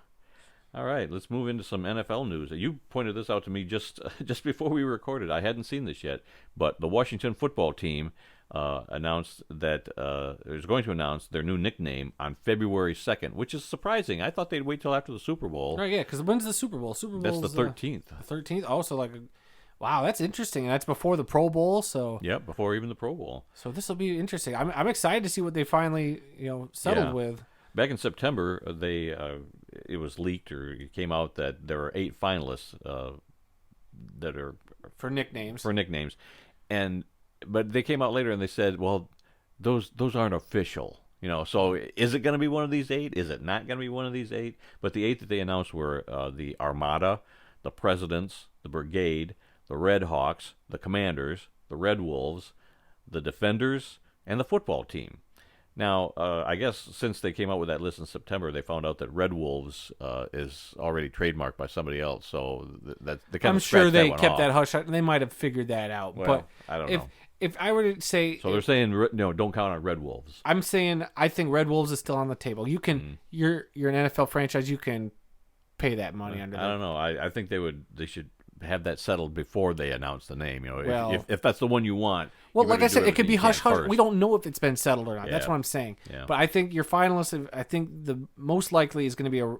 All right, let's move into some NFL news. You pointed this out to me just before we recorded. I hadn't seen this yet, but the Washington football team announced that is going to announce their new nickname on February 2nd, which is surprising. I thought they'd wait till after the Super Bowl. Right, yeah, because when's the Super Bowl? That's the 13th. The 13th? Oh, so wow, that's interesting. And that's before the Pro Bowl, so... Yep, before even the Pro Bowl. So this will be interesting. I'm excited to see what they finally, settled with. Back in September, it was leaked, or it came out that there are 8 finalists that are... For nicknames. But they came out later and they said, well, those aren't official. So is it going to be one of these 8? Is it not going to be one of these 8? But the 8 that they announced were the Armada, the Presidents, the Brigade, the Red Hawks, the Commanders, the Red Wolves, the Defenders, and the football team. Now, I guess since they came out with that list in September, they found out that Red Wolves is already trademarked by somebody else. So they kind I'm of sure they that kept off. that hush. They might have figured that out. Well, but I don't know. If I were to say... So they're saying, don't count on Red Wolves. I'm saying I think Red Wolves is still on the table. You can... You're an NFL franchise. You can pay that money under that. I don't know. I think they should have that settled before they announce the name. Well, if that's the one you want. Well, like I said, it could be hush-hush. We don't know if it's been settled or not. Yeah. That's what I'm saying. Yeah. But I think your finalists, I think the most likely is going to be a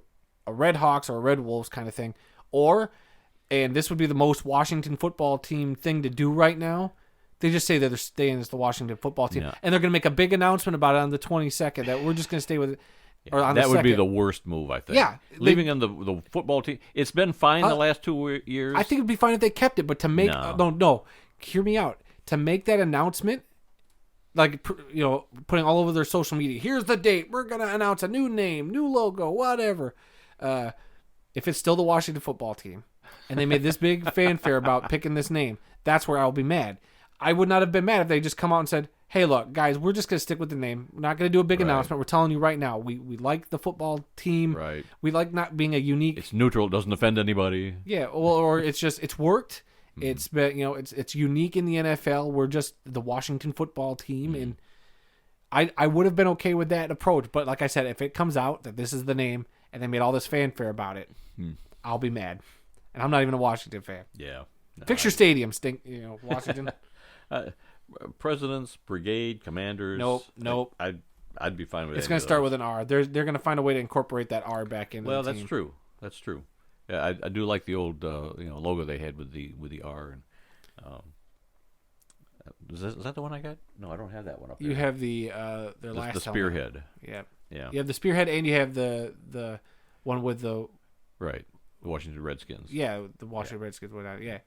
Red Hawks or a Red Wolves kind of thing. And this would be the most Washington football team thing to do right now, they just say that they're staying as the Washington football team. Yeah. And they're going to make a big announcement about it on the 22nd that we're just going to stay with it. Or on that would be the worst move, I think. Yeah. Leaving on the football team. It's been fine the last 2 years. I think it'd be fine if they kept it, but to make... No, hear me out. To make that announcement, putting all over their social media, here's the date, we're going to announce a new name, new logo, whatever. If it's still the Washington football team, and they made this big fanfare about picking this name, that's where I'll be mad. I would not have been mad if they just come out and said, hey, look, guys, we're just going to stick with the name. We're not going to do a big announcement. We're telling you right now, we like the football team. Right. We like not being a unique... It's neutral. It doesn't offend anybody. Yeah, or it's just, it's worked. Mm-hmm. It's been, it's unique in the NFL. We're just the Washington football team. Mm-hmm. And I would have been okay with that approach. But like I said, if it comes out that this is the name and they made all this fanfare about it, I'll be mad. And I'm not even a Washington fan. Yeah. No, Fix your stadium, Washington. Presidents, Brigade, Commanders. Nope. I'd be fine with it. It's going to start with an R. They're going to find a way to incorporate that R back into the team. That's true. I do like the old logo they had with the R. And is that the one I got? No, I don't have that one up there. You have their last the spearhead. Helmet. Yeah. You have the spearhead, and you have the one with the right, the Washington Redskins. Yeah, the Washington Redskins went out. Yeah.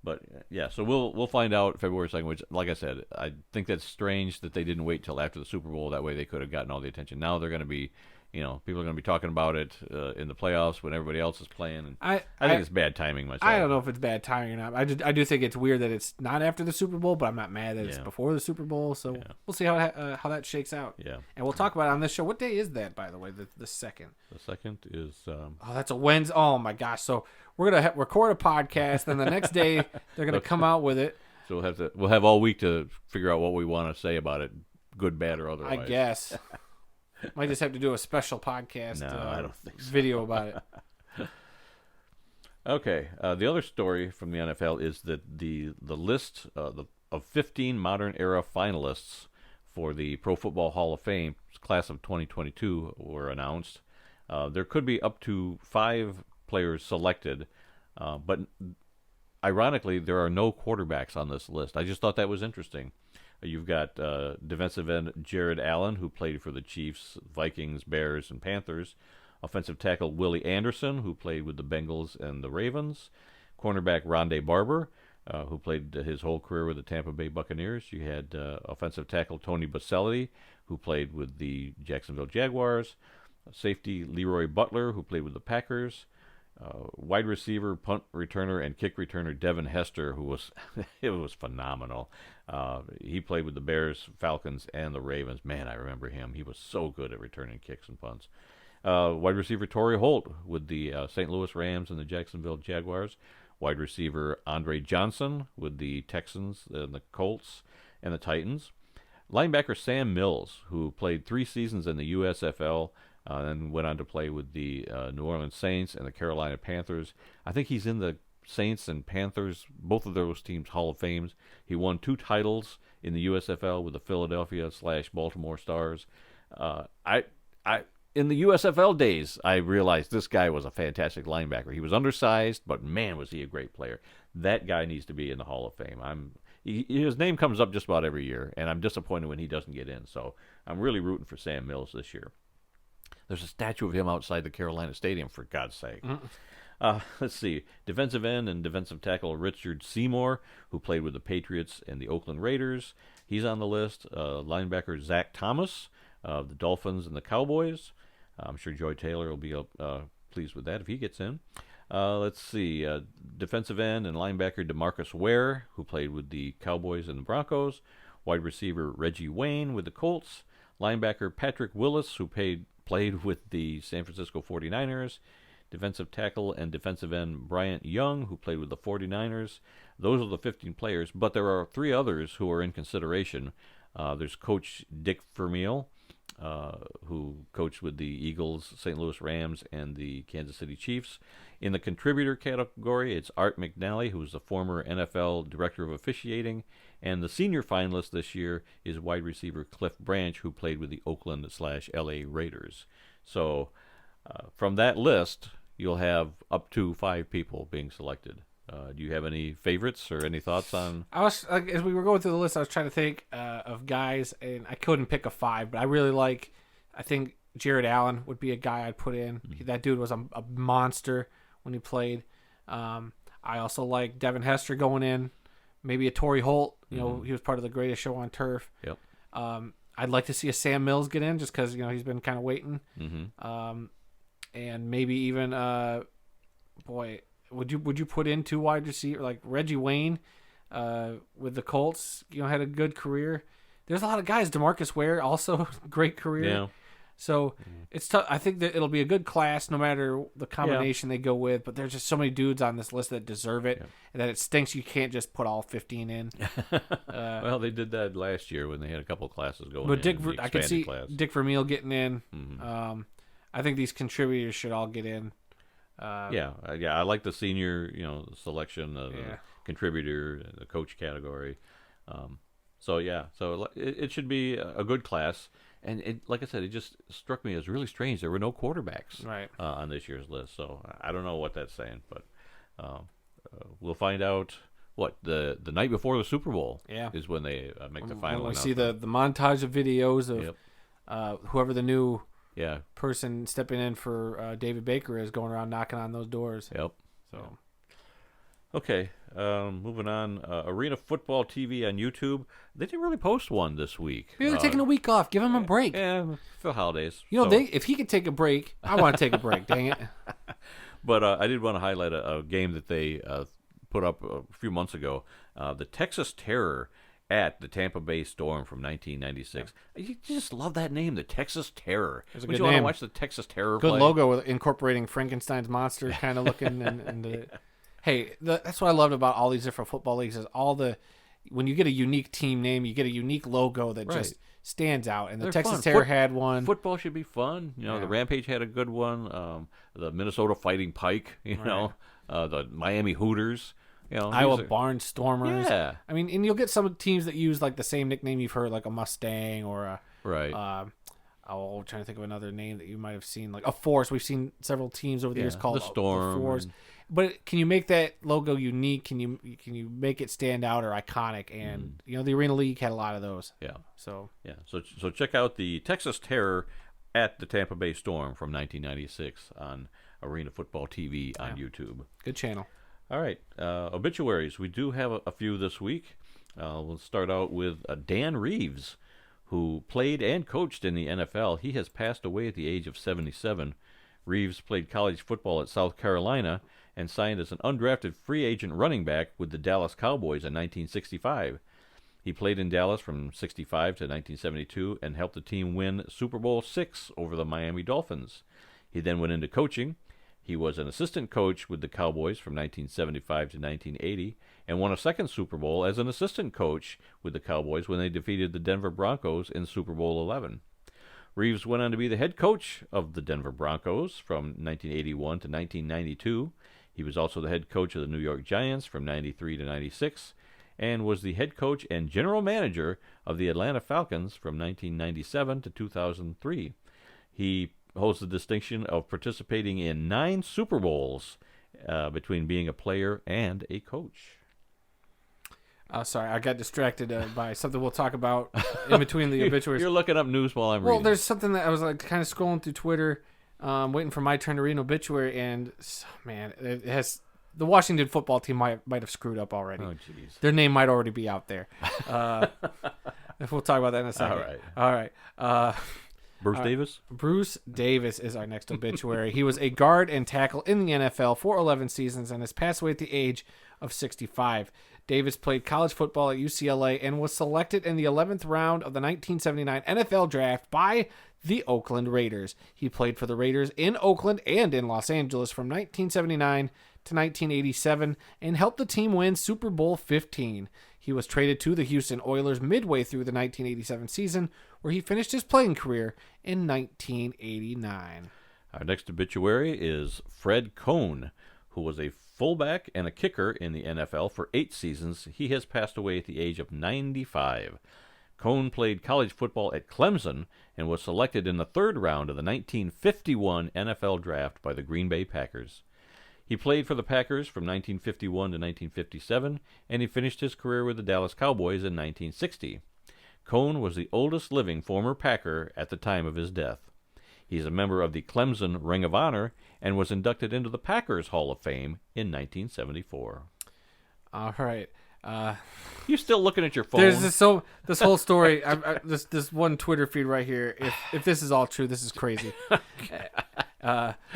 But yeah, so we'll find out February 2nd. Which, like I said, I think that's strange that they didn't wait till after the Super Bowl. That way they could have gotten all the attention. Now they're going to be, people are going to be talking about it in the playoffs when everybody else is playing. And I think it's bad timing myself. I don't know if it's bad timing or not. I do think it's weird that it's not after the Super Bowl, but I'm not mad that it's before the Super Bowl. So we'll see how that shakes out. Yeah, and we'll talk about it on this show. What day is that, by the way? The second. The second is. That's a Wednesday. Oh my gosh! So we're gonna record a podcast, then the next day they're gonna come out with it. So we'll have all week to figure out what we want to say about it, good, bad, or otherwise. I guess. Might just have to do a special podcast. No, I don't think so. Video about it. Okay. The other story from the NFL is that the list of 15 modern era finalists for the Pro Football Hall of Fame class of 2022 were announced. There could be up to 5 players selected, but ironically, there are no quarterbacks on this list. I just thought that was interesting. You've got defensive end Jared Allen, who played for the Chiefs, Vikings, Bears, and Panthers. Offensive tackle Willie Anderson, who played with the Bengals and the Ravens. Cornerback Rondé Barber, who played his whole career with the Tampa Bay Buccaneers. You had offensive tackle Tony Boselli, who played with the Jacksonville Jaguars. Safety Leroy Butler, who played with the Packers. Wide receiver, punt returner, and kick returner Devin Hester, who was phenomenal. He played with the Bears, Falcons, and the Ravens. Man, I remember him. He was so good at returning kicks and punts. Wide receiver Torrey Holt with the St. Louis Rams and the Jacksonville Jaguars. Wide receiver Andre Johnson with the Texans and the Colts and the Titans. Linebacker Sam Mills, who played 3 seasons in the USFL, and went on to play with the New Orleans Saints and the Carolina Panthers. I think he's in the Saints and Panthers, both of those teams' Hall of Fames. He won 2 titles in the USFL with the Philadelphia/Baltimore Stars. In the USFL days, I realized this guy was a fantastic linebacker. He was undersized, but man, was he a great player. That guy needs to be in the Hall of Fame. His name comes up just about every year, and I'm disappointed when he doesn't get in. So I'm really rooting for Sam Mills this year. There's a statue of him outside the Carolina Stadium, for God's sake. Let's see. Defensive end and defensive tackle Richard Seymour, who played with the Patriots and the Oakland Raiders. He's on the list. Linebacker Zach Thomas of the Dolphins and the Cowboys. I'm sure Joy Taylor will be pleased with that if he gets in. Let's see. Defensive end and linebacker Demarcus Ware, who played with the Cowboys and the Broncos. Wide receiver Reggie Wayne with the Colts. Linebacker Patrick Willis, who played with the San Francisco 49ers. Defensive tackle and defensive end Bryant Young, who played with the 49ers. Those are the 15 players, but there are 3 others who are in consideration. There's Coach Dick Vermeil, who coached with the Eagles, St. Louis Rams, and the Kansas City Chiefs. In the contributor category, it's Art McNally, who is the former NFL Director of Officiating. And the senior finalist this year is wide receiver Cliff Branch, who played with the Oakland/LA Raiders. So from that list, you'll have up to 5 people being selected. Do you have any favorites or any thoughts on? As we were going through the list, I was trying to think of guys, and I couldn't pick a 5, but I think Jared Allen would be a guy I'd put in. Mm-hmm. That dude was a monster when he played. I also like Devin Hester going in. Maybe a Torrey Holt. You know, he was part of the Greatest Show on Turf. Yep. I'd like to see a Sam Mills get in just because he's been kind of waiting. Mm-hmm. And maybe even would you put in 2 wide receiver like Reggie Wayne with the Colts? Had a good career. There's a lot of guys. Demarcus Ware also great career. Yeah. So it's tough. I think that it'll be a good class no matter the combination they go with. But there's just so many dudes on this list that deserve it, and that it stinks you can't just put all 15 in. Well, they did that last year when they had a couple classes going. But I can see Dick Vermeil getting in. Mm-hmm. I think these contributors should all get in. I like the senior, selection, the contributor, the coach category. So it should be a good class. And like I said, it just struck me as really strange. There were no quarterbacks on this year's list. So I don't know what that's saying, but we'll find out. What the night before the Super Bowl is when they make the final. When we see the montage of videos of whoever the new person stepping in for David Baker is going around knocking on those doors. Yep. So. Okay, moving on. Arena Football TV on YouTube. They didn't really post one this week. Maybe they're taking a week off. Give them a break. Yeah, for holidays. You know, if he could take a break, I want to take a break. Dang it. But I did want to highlight a game that they put up a few months ago. The Texas Terror at the Tampa Bay Storm from 1996. You just love that name, the Texas Terror. Would you want to watch the Texas Terror play? Good logo with incorporating Frankenstein's monster kind of looking. Hey, that's what I loved about all these different football leagues is when you get a unique team name, you get a unique logo that just stands out. And the Texas Terror had one. Football should be fun. The Rampage had a good one. The Minnesota Fighting Pike, the Miami Hooters. Iowa Barnstormers. Yeah. I mean, and you'll get some teams that use like the same nickname you've heard, like a Mustang or a I'm trying to think of another name that you might have seen, like a Force. We've seen several teams over the years called the Storm. The Force. But can you make that logo unique? Can you make it stand out or iconic? And the Arena League had a lot of those. Yeah. So check out the Texas Terror at the Tampa Bay Storm from 1996 on Arena Football TV on YouTube. Good channel. All right, obituaries. We do have a few this week. We'll start out with Dan Reeves, who played and coached in the NFL. He has passed away at the age of 77. Reeves played college football at South Carolina and signed as an undrafted free agent running back with the Dallas Cowboys in 1965. He played in Dallas from 65 to 1972 and helped the team win Super Bowl VI over the Miami Dolphins. He then went into coaching. He was an assistant coach with the Cowboys from 1975 to 1980 and won a second Super Bowl as an assistant coach with the Cowboys when they defeated the Denver Broncos in Super Bowl XI. Reeves went on to be the head coach of the Denver Broncos from 1981 to 1992. He was also the head coach of the New York Giants from 93 to 96 and was the head coach and general manager of the Atlanta Falcons from 1997 to 2003. He holds the distinction of participating in 9 Super Bowls between being a player and a coach. Sorry, I got distracted by something we'll talk about in between the obituaries. You're looking up news while I'm reading. Well, there's something that I was like kind of scrolling through Twitter, waiting for my turn to read an obituary, and man, it has the Washington football team might have screwed up already. Oh, jeez. Their name might already be out there. If we'll talk about that in a second. All right. Bruce Davis? Bruce Davis is our next obituary. He was a guard and tackle in the NFL for 11 seasons and has passed away at the age of 65. Davis played college football at UCLA and was selected in the 11th round of the 1979 NFL Draft by the Oakland Raiders. He played for the Raiders in Oakland and in Los Angeles from 1979 to 1987 and helped the team win Super Bowl 15. He was traded to the Houston Oilers midway through the 1987 season, where he finished his playing career in 1989. Our next obituary is Fred Cohn, who was a fullback and a kicker in the NFL for 8 seasons. He has passed away at the age of 95. Cohn played college football at Clemson and was selected in the 3rd round of the 1951 NFL Draft by the Green Bay Packers. He played for the Packers from 1951 to 1957, and he finished his career with the Dallas Cowboys in 1960. Cohn was the oldest living former Packer at the time of his death. He is a member of the Clemson Ring of Honor and was inducted into the Packers Hall of Fame in 1974. All right. You still looking at your phone? There's this whole story. This one Twitter feed right here. If this is all true, this is crazy.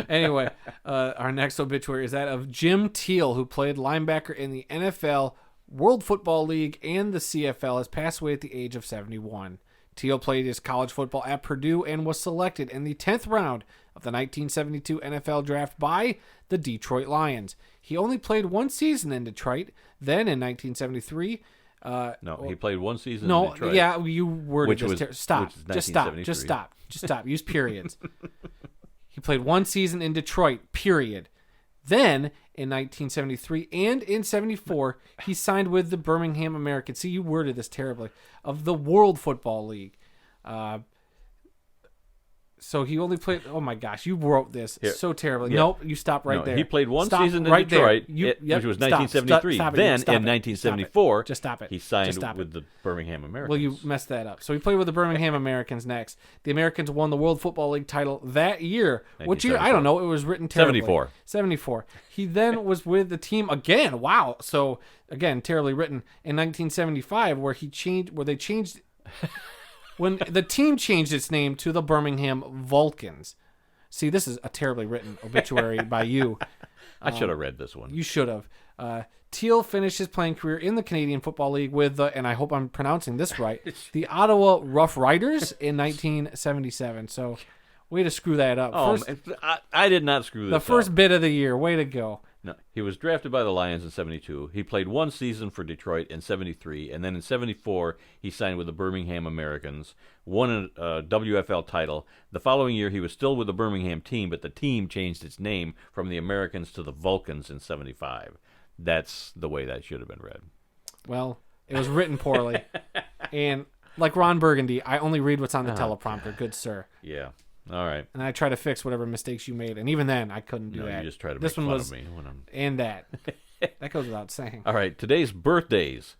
Anyway, our next obituary is that of Jim Teal, who played linebacker in the NFL, World Football League, and the CFL, has passed away at the age of 71. Teal played his college football at Purdue and was selected in the 10th round of the 1972 NFL Draft by the Detroit Lions. He only played 1 season in Detroit. Then in 1973... he played 1 season in Detroit. Yeah, you worded this. Stop. Just stop. Use periods. He played 1 season in Detroit, period. Then, in 1973, and in 74, he signed with the Birmingham Americans. See, you worded this terribly. Of the World Football League. So he only played. Oh my gosh, you wrote this so terribly. Yeah. Nope, you stop right there. He played one Stop season in right Detroit, which was 1973. Stop it. Then Stop in it. 1974, Just stop it. he signed Just stop it. with the Birmingham Americans. Well, you messed that up. So he played with the Birmingham Americans next. The Americans won the World Football League title that year. Which year? I don't know. It was written terribly. 74. He then was with the team again. Wow. So again, terribly written in 1975, where they changed. When the team changed its name to the Birmingham Vulcans. See, this is a terribly written obituary by you. I should have read this one. You should have. Teal finished his playing career in the Canadian Football League with the, and I hope I'm pronouncing this right, the Ottawa Rough Riders in 1977. So, way to screw that up. I did not screw this up. The first bit of the year. Way to go. No, he was drafted by the Lions in 72. He played one season for Detroit in 73, and then in 74 he signed with the Birmingham Americans, won a WFL title. The following year he was still with the Birmingham team, but the team changed its name from the Americans to the Vulcans in 75. That's the way that should have been read. Well, it was written poorly. And like Ron Burgundy, I only read what's on the teleprompter, good sir. Yeah. All right. And I try to fix whatever mistakes you made. And even then, I couldn't do that. You just try to make fun of me. And that. That goes without saying. All right. Today's birthdays.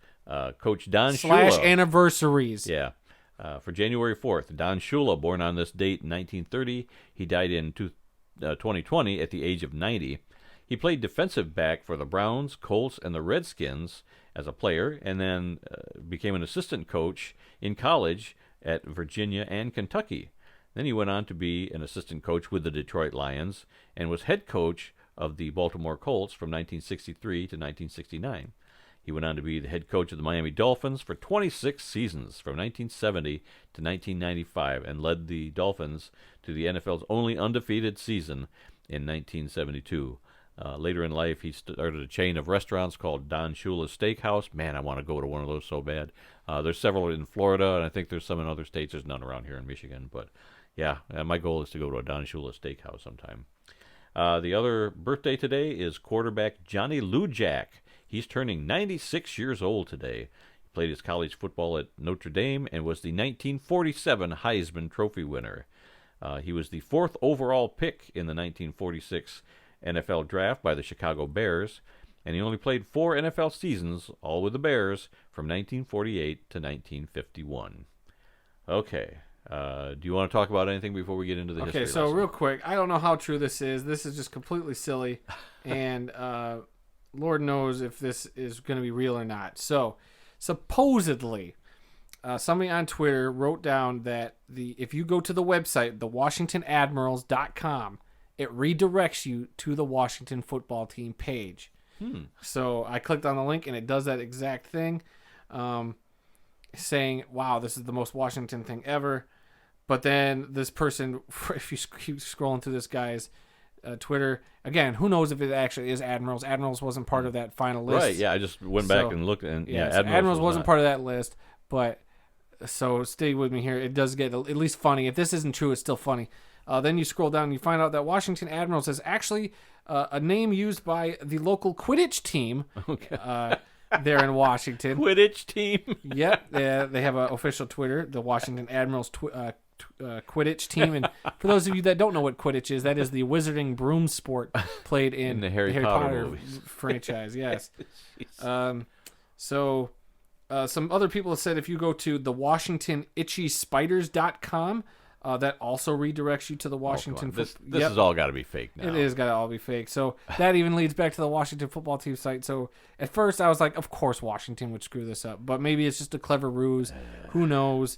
Coach Don Shula. / anniversaries. Yeah. For January 4th, Don Shula, born on this date in 1930. He died in 2020 at the age of 90. He played defensive back for the Browns, Colts, and the Redskins as a player, and then became an assistant coach in college at Virginia and Kentucky. Then he went on to be an assistant coach with the Detroit Lions and was head coach of the Baltimore Colts from 1963 to 1969. He went on to be the head coach of the Miami Dolphins for 26 seasons from 1970 to 1995 and led the Dolphins to the NFL's only undefeated season in 1972. Later in life, he started a chain of restaurants called Don Shula's Steakhouse. Man, I want to go to one of those so bad. There's several in Florida, and I think there's some in other states. There's none around here in Michigan, but yeah, my goal is to go to a Don Shula Steakhouse sometime. The other birthday today is quarterback Johnny Lujack. He's turning 96 years old today. He played his college football at Notre Dame and was the 1947 Heisman Trophy winner. He was the 4th overall pick in the 1946 NFL draft by the Chicago Bears, and he only played 4 NFL seasons, all with the Bears, from 1948 to 1951. Okay. Do you want to talk about anything before we get into the history lesson? lesson? Real quick, I don't know how true this is. This is just completely silly, and Lord knows if this is going to be real or not. So, supposedly, somebody on Twitter wrote down that if you go to the website, thewashingtonadmirals.com, it redirects you to the Washington football team page. So I clicked on the link, and it does that exact thing, saying, wow, this is the most Washington thing ever. But then this person, if you keep scrolling through this guy's Twitter, again, who knows if it actually is Admirals. Admirals wasn't part of that final list. Right, yeah, I just went back and looked, and Admirals wasn't part of that list, but so stay with me here. It does get at least funny. If this isn't true, it's still funny. Then you scroll down and you find out that Washington Admirals is actually a name used by the local Quidditch team there in Washington. Quidditch team? Yep. They have an official Twitter, the Washington Admirals Quidditch team. And for those of you that don't know what Quidditch is, that is the wizarding broom sport played in the Harry Potter movies. Franchise. Yes. So some other people have said if you go to the WashingtonItchySpiders.com, that also redirects you to the Washington. This has all got to be fake now. It is got to all be fake. So that even leads back to the Washington football team site. So at first I was like, of course Washington would screw this up, but maybe it's just a clever ruse. Who knows?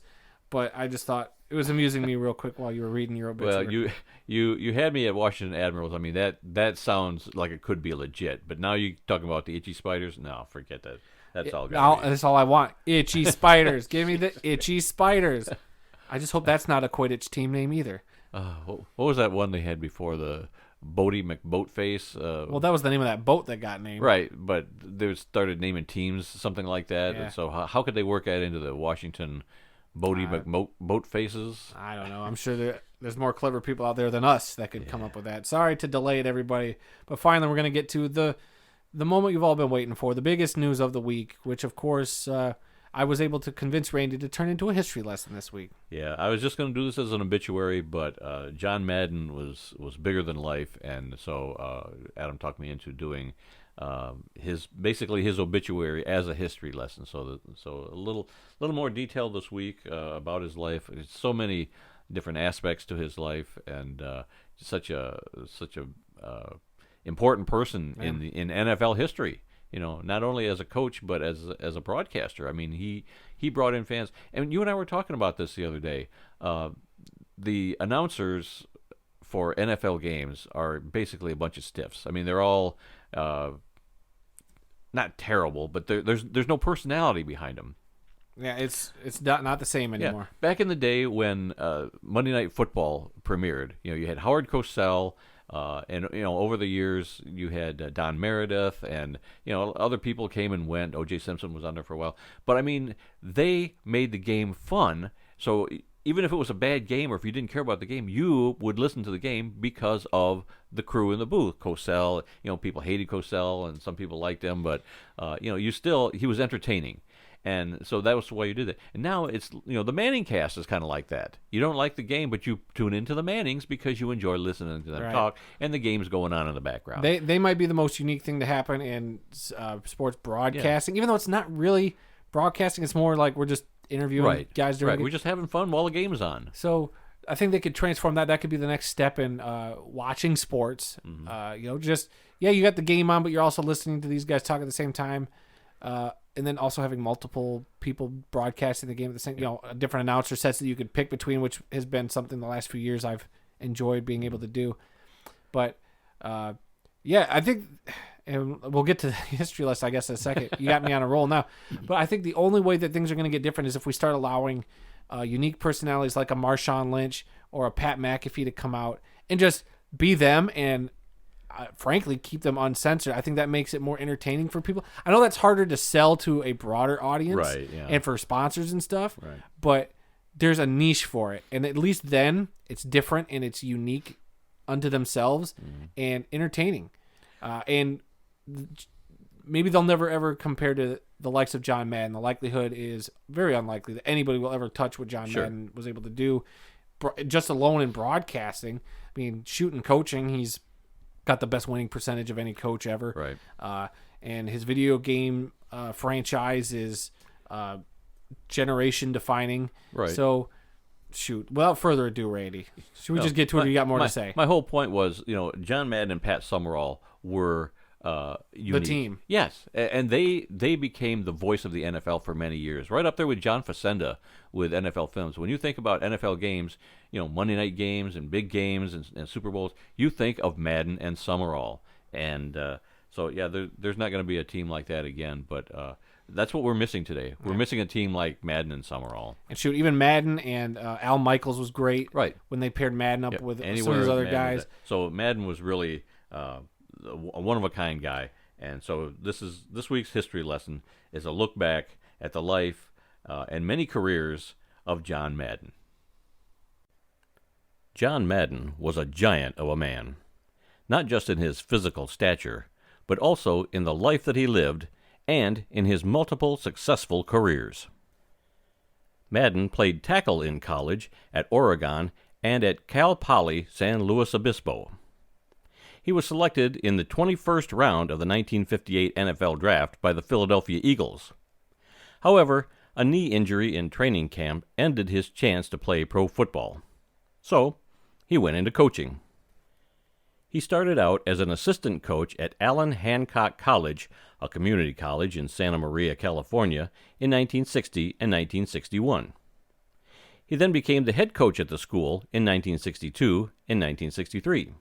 But I just thought it was amusing me real quick while you were reading your obituary. Well, you had me at Washington Admirals. I mean that sounds like it could be legit, but now you talking about the Itchy Spiders? No, forget that. That's all. That's all I want. Itchy Spiders. Give me the Itchy Spiders. I just hope that's not a Quidditch team name either. What was that one they had before, the Bodie McBoatface? Well, that was the name of that boat that got named. Right, but they started naming teams, something like that. Yeah. And so how could they work that into the Washington Bodie McBoatfaces? I don't know. I'm sure there's more clever people out there than us that could come up with that. Sorry to delay it, everybody. But finally, we're going to get to the moment you've all been waiting for, the biggest news of the week, which, of course, I was able to convince Randy to turn into a history lesson this week. Yeah, I was just going to do this as an obituary, but John Madden was bigger than life, and so Adam talked me into doing his obituary as a history lesson. So a little more detail this week about his life. There's so many different aspects to his life, and such a important person in NFL history. You know, not only as a coach but as a broadcaster. I mean, he brought in fans, and you and I were talking about this the other day. The announcers for NFL games are basically a bunch of stiffs. I mean, they're all not terrible, but there's no personality behind them. Yeah, it's not the same anymore. Yeah. Back in the day when Monday Night Football premiered, you had Howard Cosell, and over the years you had Don Meredith, and other people came and went. O.J. Simpson was on there for a while, but I mean, they made the game fun. So even if it was a bad game, or if you didn't care about the game, you would listen to the game because of the crew in the booth. Cosell, people hated Cosell, and some people liked him, but he was entertaining. And so that was why you did it. And now it's, the Manning cast is kind of like that. You don't like the game, but you tune into the Mannings because you enjoy listening to them talk, and the game's going on in the background. They might be the most unique thing to happen in sports broadcasting, even though it's not really broadcasting. It's more like we're just interviewing guys during. Right, we're just having fun while the game's on. So I think they could transform that. That could be the next step in watching sports. Mm-hmm. You got the game on, but you're also listening to these guys talk at the same time. And then also having multiple people broadcasting the game at the same, different announcer sets that you could pick between, which has been something the last few years I've enjoyed being able to do. But, I think, and we'll get to the history lesson, I guess, in a second. You got me on a roll now. But I think the only way that things are going to get different is if we start allowing unique personalities like a Marshawn Lynch or a Pat McAfee to come out and just be them and frankly keep them uncensored. I think that makes it more entertaining for people. I know that's harder to sell to a broader audience, and for sponsors and stuff, but there's a niche for it, and at least then it's different and it's unique unto themselves and entertaining, and maybe they'll never ever compare to the likes of John Madden. The likelihood is very unlikely that anybody will ever touch what John Madden was able to do just alone in broadcasting. I mean, shooting, coaching, he's got the best winning percentage of any coach ever. Right. And his video game franchise is generation defining. Right. So, without further ado, Randy, should we just get to it? Or you got more to say? My whole point was, John Madden and Pat Summerall were unique. The team. Yes, and they became the voice of the NFL for many years, right up there with John Facenda with NFL Films. When you think about NFL games, Monday night games and big games and Super Bowls, you think of Madden and Summerall. And there's not going to be a team like that again, but that's what we're missing today. We're missing a team like Madden and Summerall. And even Madden and Al Michaels was great. Right. When they paired Madden up with some of those other guys. So Madden was really a one-of-a-kind guy. And so this week's history lesson is a look back at the life and many careers of John Madden. John Madden was a giant of a man, not just in his physical stature, but also in the life that he lived and in his multiple successful careers. Madden played tackle in college at Oregon and at Cal Poly San Luis Obispo. He was selected in the 21st round of the 1958 NFL Draft by the Philadelphia Eagles. However, a knee injury in training camp ended his chance to play pro football. So, he went into coaching. He started out as an assistant coach at Allen Hancock College, a community college in Santa Maria, California, in 1960 and 1961. He then became the head coach at the school in 1962 and 1963.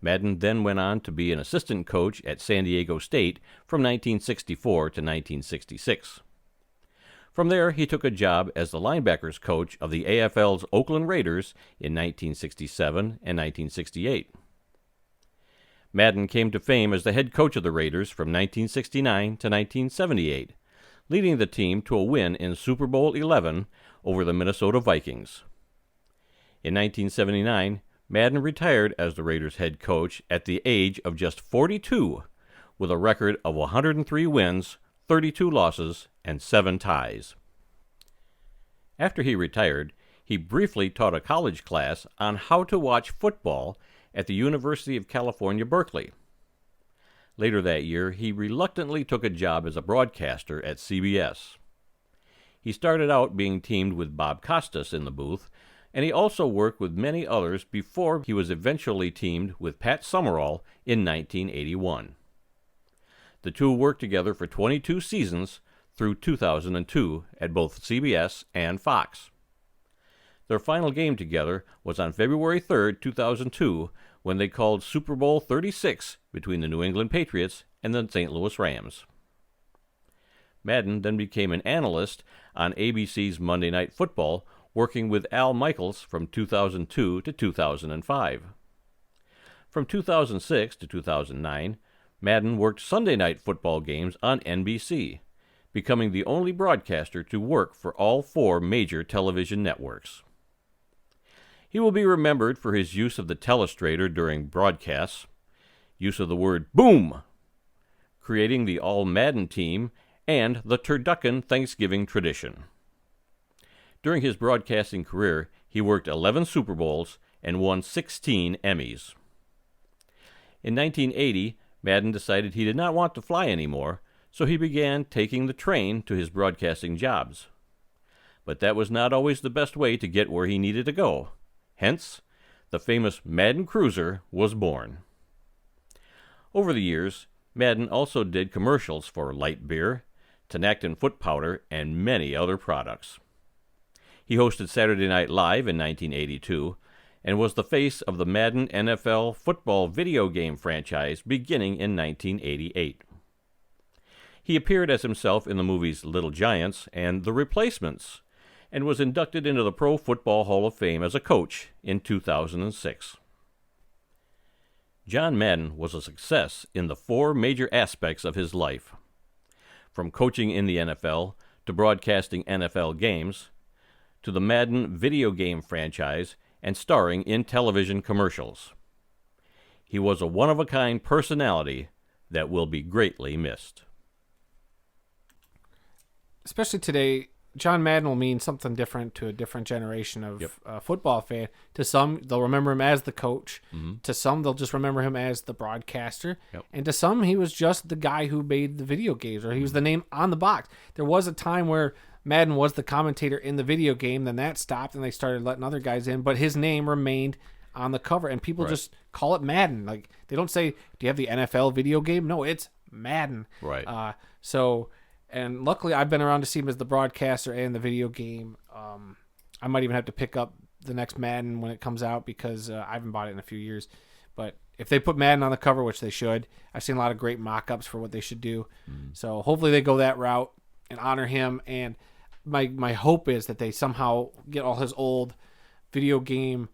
Madden then went on to be an assistant coach at San Diego State from 1964 to 1966. From there, he took a job as the linebackers coach of the AFL's Oakland Raiders in 1967 and 1968. Madden came to fame as the head coach of the Raiders from 1969 to 1978, leading the team to a win in Super Bowl XI over the Minnesota Vikings. In 1979, Madden retired as the Raiders' head coach at the age of just 42, with a record of 103 wins, 32 losses, and 7 ties. After he retired, he briefly taught a college class on how to watch football at the University of California, Berkeley. Later that year, he reluctantly took a job as a broadcaster at CBS. He started out being teamed with Bob Costas in the booth, and he also worked with many others before he was eventually teamed with Pat Summerall in 1981. The two worked together for 22 seasons through 2002 at both CBS and Fox. Their final game together was on February 3, 2002, when they called Super Bowl 36 between the New England Patriots and the St. Louis Rams. Madden then became an analyst on ABC's Monday Night Football, working with Al Michaels from 2002 to 2005. From 2006 to 2009, Madden worked Sunday Night Football games on NBC, becoming the only broadcaster to work for all 4 major television networks. He will be remembered for his use of the telestrator during broadcasts, use of the word boom, creating the All-Madden team, and the turducken Thanksgiving tradition. During his broadcasting career, he worked 11 Super Bowls and won 16 Emmys. In 1980, Madden decided he did not want to fly anymore, so he began taking the train to his broadcasting jobs. But that was not always the best way to get where he needed to go. Hence, the famous Madden Cruiser was born. Over the years, Madden also did commercials for light beer, Tinactin foot powder, and many other products. He hosted Saturday Night Live in 1982 and was the face of the Madden NFL football video game franchise beginning in 1988. He appeared as himself in the movies Little Giants and The Replacements, and was inducted into the Pro Football Hall of Fame as a coach in 2006. John Madden was a success in the 4 major aspects of his life, from coaching in the NFL to broadcasting NFL games, to the Madden video game franchise and starring in television commercials. He was a one-of-a-kind personality that will be greatly missed. Especially today, John Madden will mean something different to a different generation of football fan. To some, they'll remember him as the coach. Mm-hmm. To some, they'll just remember him as the broadcaster. Yep. And to some, he was just the guy who made the video games, or he was the name on the box. There was a time where Madden was the commentator in the video game, then that stopped, and they started letting other guys in, but his name remained on the cover, and people just call it Madden. Like, they don't say, do you have the NFL video game? No, it's Madden. Right. And luckily, I've been around to see him as the broadcaster and the video game. I might even have to pick up the next Madden when it comes out because I haven't bought it in a few years. But if they put Madden on the cover, which they should, I've seen a lot of great mock-ups for what they should do. Mm-hmm. So hopefully they go that route and honor him. And my hope is that they somehow get all his old video game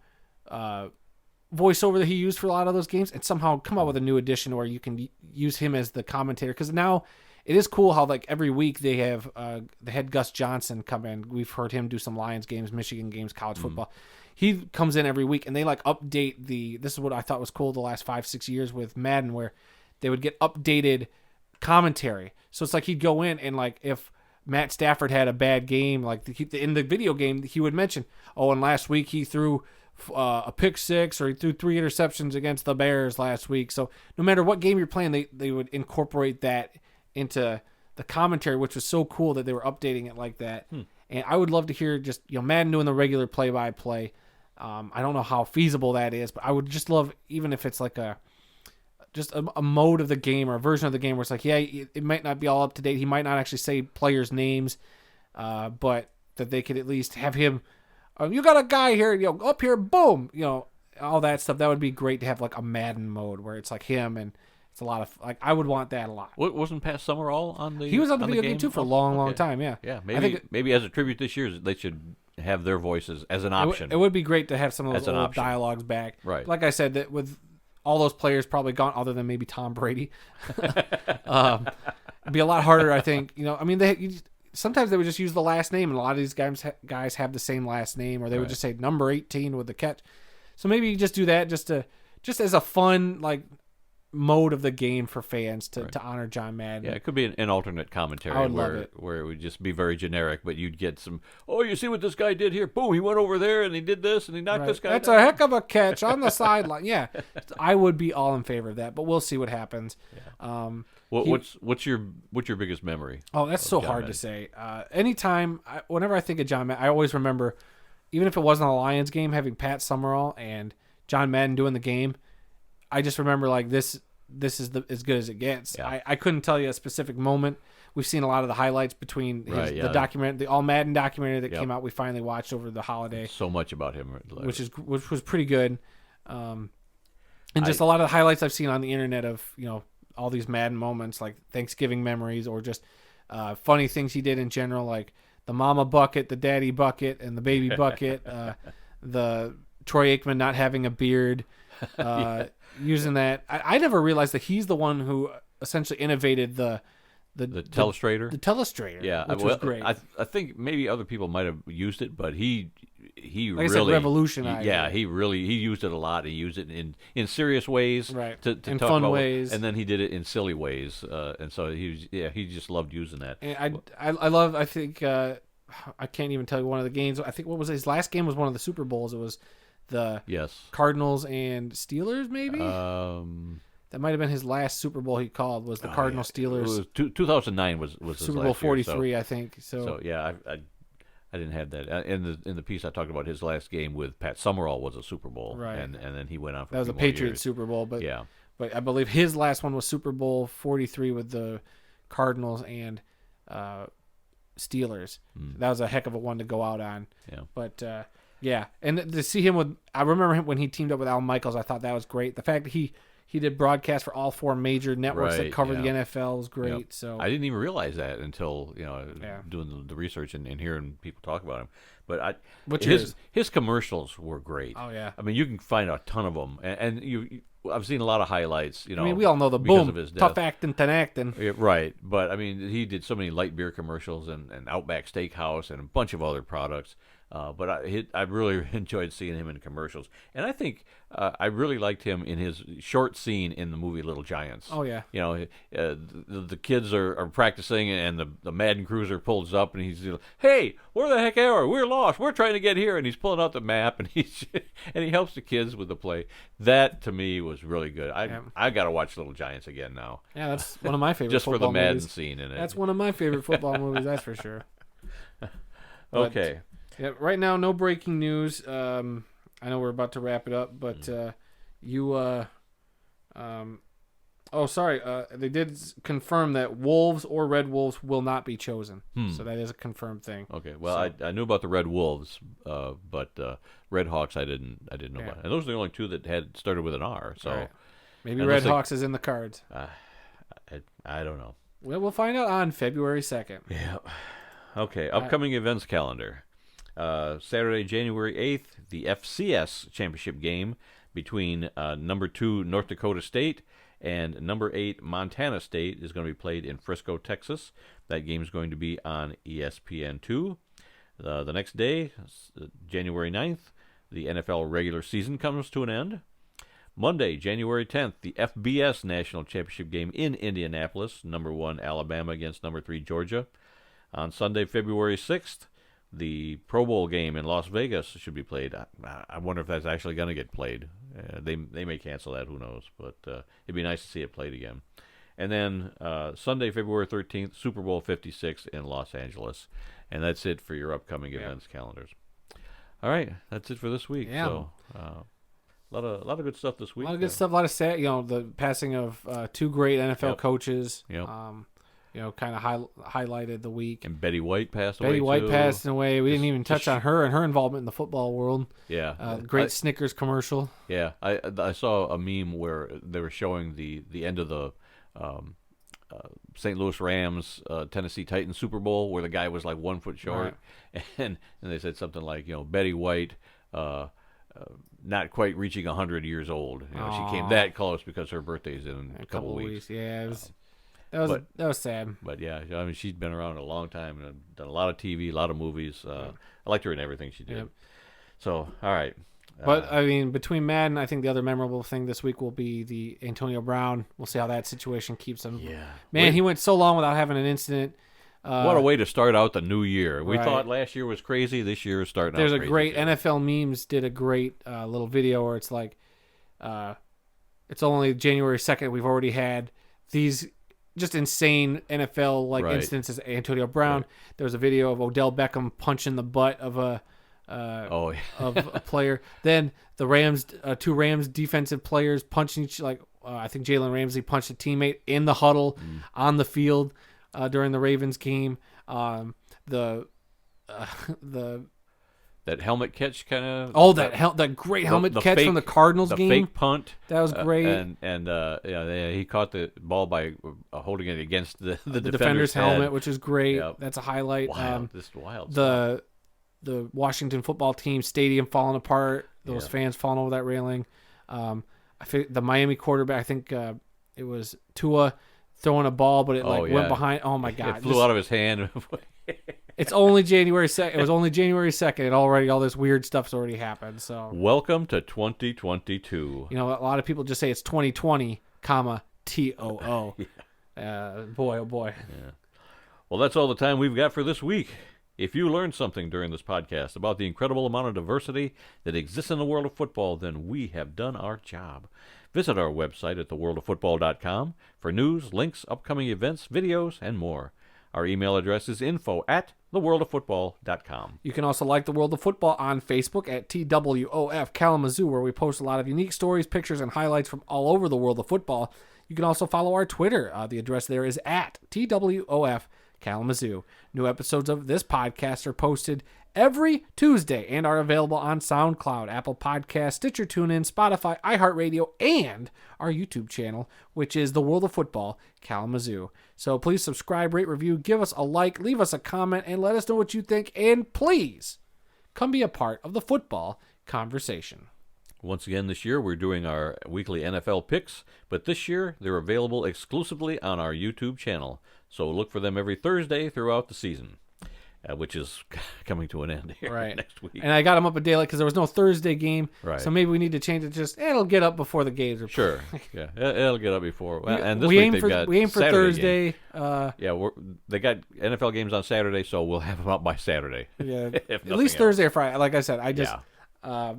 voiceover that he used for a lot of those games and somehow come out with a new edition where you can use him as the commentator. Because now it is cool how, like, every week they have the head Gus Johnson come in. We've heard him do some Lions games, Michigan games, college football. He comes in every week, and they, like, update this is what I thought was cool the last 5-6 years with Madden, where they would get updated commentary. So it's like he'd go in, and, like, if Matt Stafford had a bad game, like, in the video game, he would mention, and last week he threw a pick 6, or he threw 3 interceptions against the Bears last week. So no matter what game you're playing, they would incorporate that into the commentary, which was so cool that they were updating it like that. And I would love to hear just, Madden doing the regular play-by-play. I don't know how feasible that is, but I would just love, even if it's like a mode of the game or a version of the game where it's like, it might not be all up to date. He might not actually say players' names, but that they could at least have him, you got a guy here, up here, boom, all that stuff. That would be great to have, like, a Madden mode where it's like him, and it's a lot of, like, I would want that a lot. Wasn't Pat Summerall on the? He was on the video game too for a long time. Yeah. Yeah. Maybe as a tribute this year, they should have their voices as an option. It would be great to have some of those old dialogues back. Right. Like I said, that with all those players probably gone, other than maybe Tom Brady, it'd be a lot harder. I think. sometimes they would just use the last name, and a lot of these guys have the same last name, or they would just say number 18 with the catch. So maybe you just do that just as a fun like mode of the game for fans to honor John Madden. Yeah, it could be an alternate commentary where it would just be very generic, but you'd get some, oh, you see what this guy did here? Boom, he went over there and he did this and he knocked this guy That's down. a heck of a catch on the sideline. Yeah, I would be all in favor of that, but we'll see what happens. Yeah. What's your biggest memory? Oh, that's so hard to say. Whenever I think of John Madden, I always remember, even if it wasn't a Lions game, having Pat Summerall and John Madden doing the game. I just remember like this is as good as it gets. Yeah. I couldn't tell you a specific moment. We've seen a lot of the highlights between the All Madden documentary that came out. We finally watched over the holiday. So much about him, which was pretty good. And just a lot of the highlights I've seen on the internet of all these Madden moments, like Thanksgiving memories, or just funny things he did in general, like the mama bucket, the daddy bucket, and the baby bucket. The Troy Aikman not having a beard. Using that, I never realized that he's the one who essentially innovated the telestrator. The telestrator, yeah, which was great. I think maybe other people might have used it, but he like really revolutionized. He used it a lot. He used it in serious ways, right? To in talk fun about, ways, and then he did it in silly ways, and so he just loved using that. And I love. I think I can't even tell you one of the games. I think what was his last game was one of the Super Bowls. It was the Cardinals and Steelers, maybe. That might have been his last Super Bowl he called. Was the Cardinals Steelers? It was 2009 was Super Bowl 43, I think. So yeah, I didn't have that in the piece. I talked about his last game with Pat Summerall was a Super Bowl, right? And then he went on for that was a Patriots Super Bowl, but but I believe his last one was Super Bowl 43 with the Cardinals and Steelers. That was a heck of a one to go out on. Yeah, but. Yeah, and to see him I remember him when he teamed up with Al Michaels. I thought that was great. The fact that he did broadcast for all 4 major networks that cover the NFL was great. Yep. So I didn't even realize that until doing the research and hearing people talk about him. But his commercials were great. Oh yeah, I mean you can find a ton of them, and I've seen a lot of highlights. I mean we all know the boom, tough acting, ten acting. Yeah, right, but I mean he did so many light beer commercials and Outback Steakhouse and a bunch of other products. But I really enjoyed seeing him in commercials, and I think I really liked him in his short scene in the movie Little Giants. Oh yeah, the kids are practicing, and the Madden cruiser pulls up, and he's hey, where the heck are we? We're lost. We're trying to get here, and he's pulling out the map, and he helps the kids with the play. That to me was really good. I got to watch Little Giants again now. Yeah, that's one of my favorite. Just for the Madden movies. Scene in it. That's one of my favorite football movies. That's for sure. Okay. Yeah, right now, no breaking news. I know we're about to wrap it up, but they did confirm that Wolves or Red Wolves will not be chosen. So that is a confirmed thing. Okay, well, I knew about the Red Wolves, but Red Hawks I didn't know about. And those are the only 2 that had started with an R. So right. Maybe Red Hawks is in the cards. I don't know. Well, we'll find out on February 2nd. Yeah. Okay, upcoming events calendar. Saturday, January 8th, the FCS championship game between number 2 North Dakota State and number 8 Montana State is going to be played in Frisco, Texas. That game is going to be on ESPN2. The next day, January 9th, the NFL regular season comes to an end. Monday, January 10th, the FBS National Championship game in Indianapolis, number 1 Alabama against number 3 Georgia. On Sunday, February 6th, the Pro Bowl game in Las Vegas should be played. I wonder if that's actually going to get played. They may cancel that, who knows. But it'd be nice to see it played again. And then Sunday, February 13th, Super Bowl 56 in Los Angeles. And that's it for your upcoming events calendars. All right, that's it for this week. Yeah. So, a lot of good stuff this week. A lot of good stuff. A lot of sad. The passing of 2 great NFL coaches. Yep. Kind of highlighted the week. And Betty White passed away. Betty White passed away. We didn't even touch on her and her involvement in the football world. Yeah. Great Snickers commercial. Yeah. I saw a meme where they were showing the end of the St. Louis Rams Tennessee Titans Super Bowl where the guy was like 1 foot short. Right. And they said something like, Betty White not quite reaching 100 years old. She came that close because her birthday's in a couple weeks. Yeah, it was... That was sad. But yeah, I mean, she's been around a long time and done a lot of TV, a lot of movies. I liked her in everything she did. Yep. So, all right. But, I mean, between Madden, I think the other memorable thing this week will be the Antonio Brown. We'll see how that situation keeps him. Yeah. Man, he went so long without having an incident. What a way to start out the new year. We right. thought last year was crazy. This year is starting There's out a crazy. great too. NFL memes did a great little video where it's like, it's only January 2nd. We've already had these just insane NFL Right. instances. Antonio Brown. Right. There was a video of Odell Beckham punching the butt of a Oh, yeah. of a player. Then the Rams, two Rams defensive players punching each, I think Jalen Ramsey punched a teammate in the huddle on the field during the Ravens game. The That helmet catch kind of. that great helmet catch fake, from the Cardinals game. The fake punt. That was great. He caught the ball by holding it against the defender's helmet, head. which is great. Yep. That's a highlight. Wild. Just wild. The Washington football team stadium falling apart. Those Yeah. fans falling over that railing. I think the Miami quarterback. I think it was Tua throwing a ball, but it went behind. Oh my God! It flew out of his hand. It's only January 2nd. It was only January 2nd, and already all this weird stuff's already happened. So Welcome to 2022. a lot of people just say it's 2020, TOO. Boy, oh boy. Yeah. Well, that's all the time we've got for this week. If you learned something during this podcast about the incredible amount of diversity that exists in the world of football, then we have done our job. Visit our website at theworldoffootball.com for news, links, upcoming events, videos, and more. Our email address is info@theworldoffootball.com. You can also like The World of Football on Facebook at TWOF Kalamazoo, where we post a lot of unique stories, pictures, and highlights from all over the world of football. You can also follow our Twitter. The address there is at TWOF Kalamazoo. New episodes of this podcast are posted every Tuesday and are available on SoundCloud, Apple Podcasts, Stitcher, TuneIn, Spotify, iHeartRadio, and our YouTube channel, which is The World of Football Kalamazoo. So please subscribe, rate, review, give us a like, leave us a comment, and let us know what you think. And please come be a part of the football conversation. Once again, this year we're doing our weekly NFL picks, but this year they're available exclusively on our YouTube channel. So look for them every Thursday throughout the season, which is coming to an end here next week. And I got them up a day late because there was no Thursday game. Right. So maybe we need to change it. It'll get up before the games are Sure. Yeah, it'll get up before. And this we week aim they've got we aim for Saturday Thursday. they got NFL games on Saturday, so we'll have them up by Saturday. Yeah, if at nothing least else. Thursday or Friday. Like I said,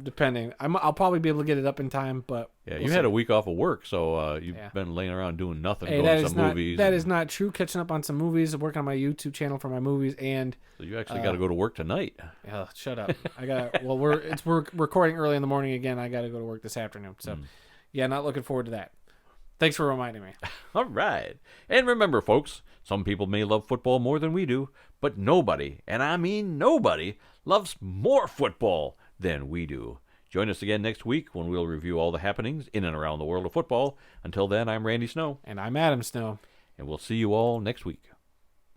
depending. I'll probably be able to get it up in time, but Yeah, we'll you see. had a week off of work, so you've been laying around doing nothing, Hey, going that to is some not movies. that is not true. Catching up on some movies, working on my YouTube channel for my movies, and So you actually got to go to work tonight. shut up. I got we're recording early in the morning again. I got to go to work this afternoon, so not looking forward to that. Thanks for reminding me. All right. And remember, folks, some people may love football more than we do, but nobody, and I mean nobody, loves more football than we do. Join us again next week when we'll review all the happenings in and around the world of football. Until then, I'm Randy Snow. And I'm Adam Snow. And we'll see you all next week.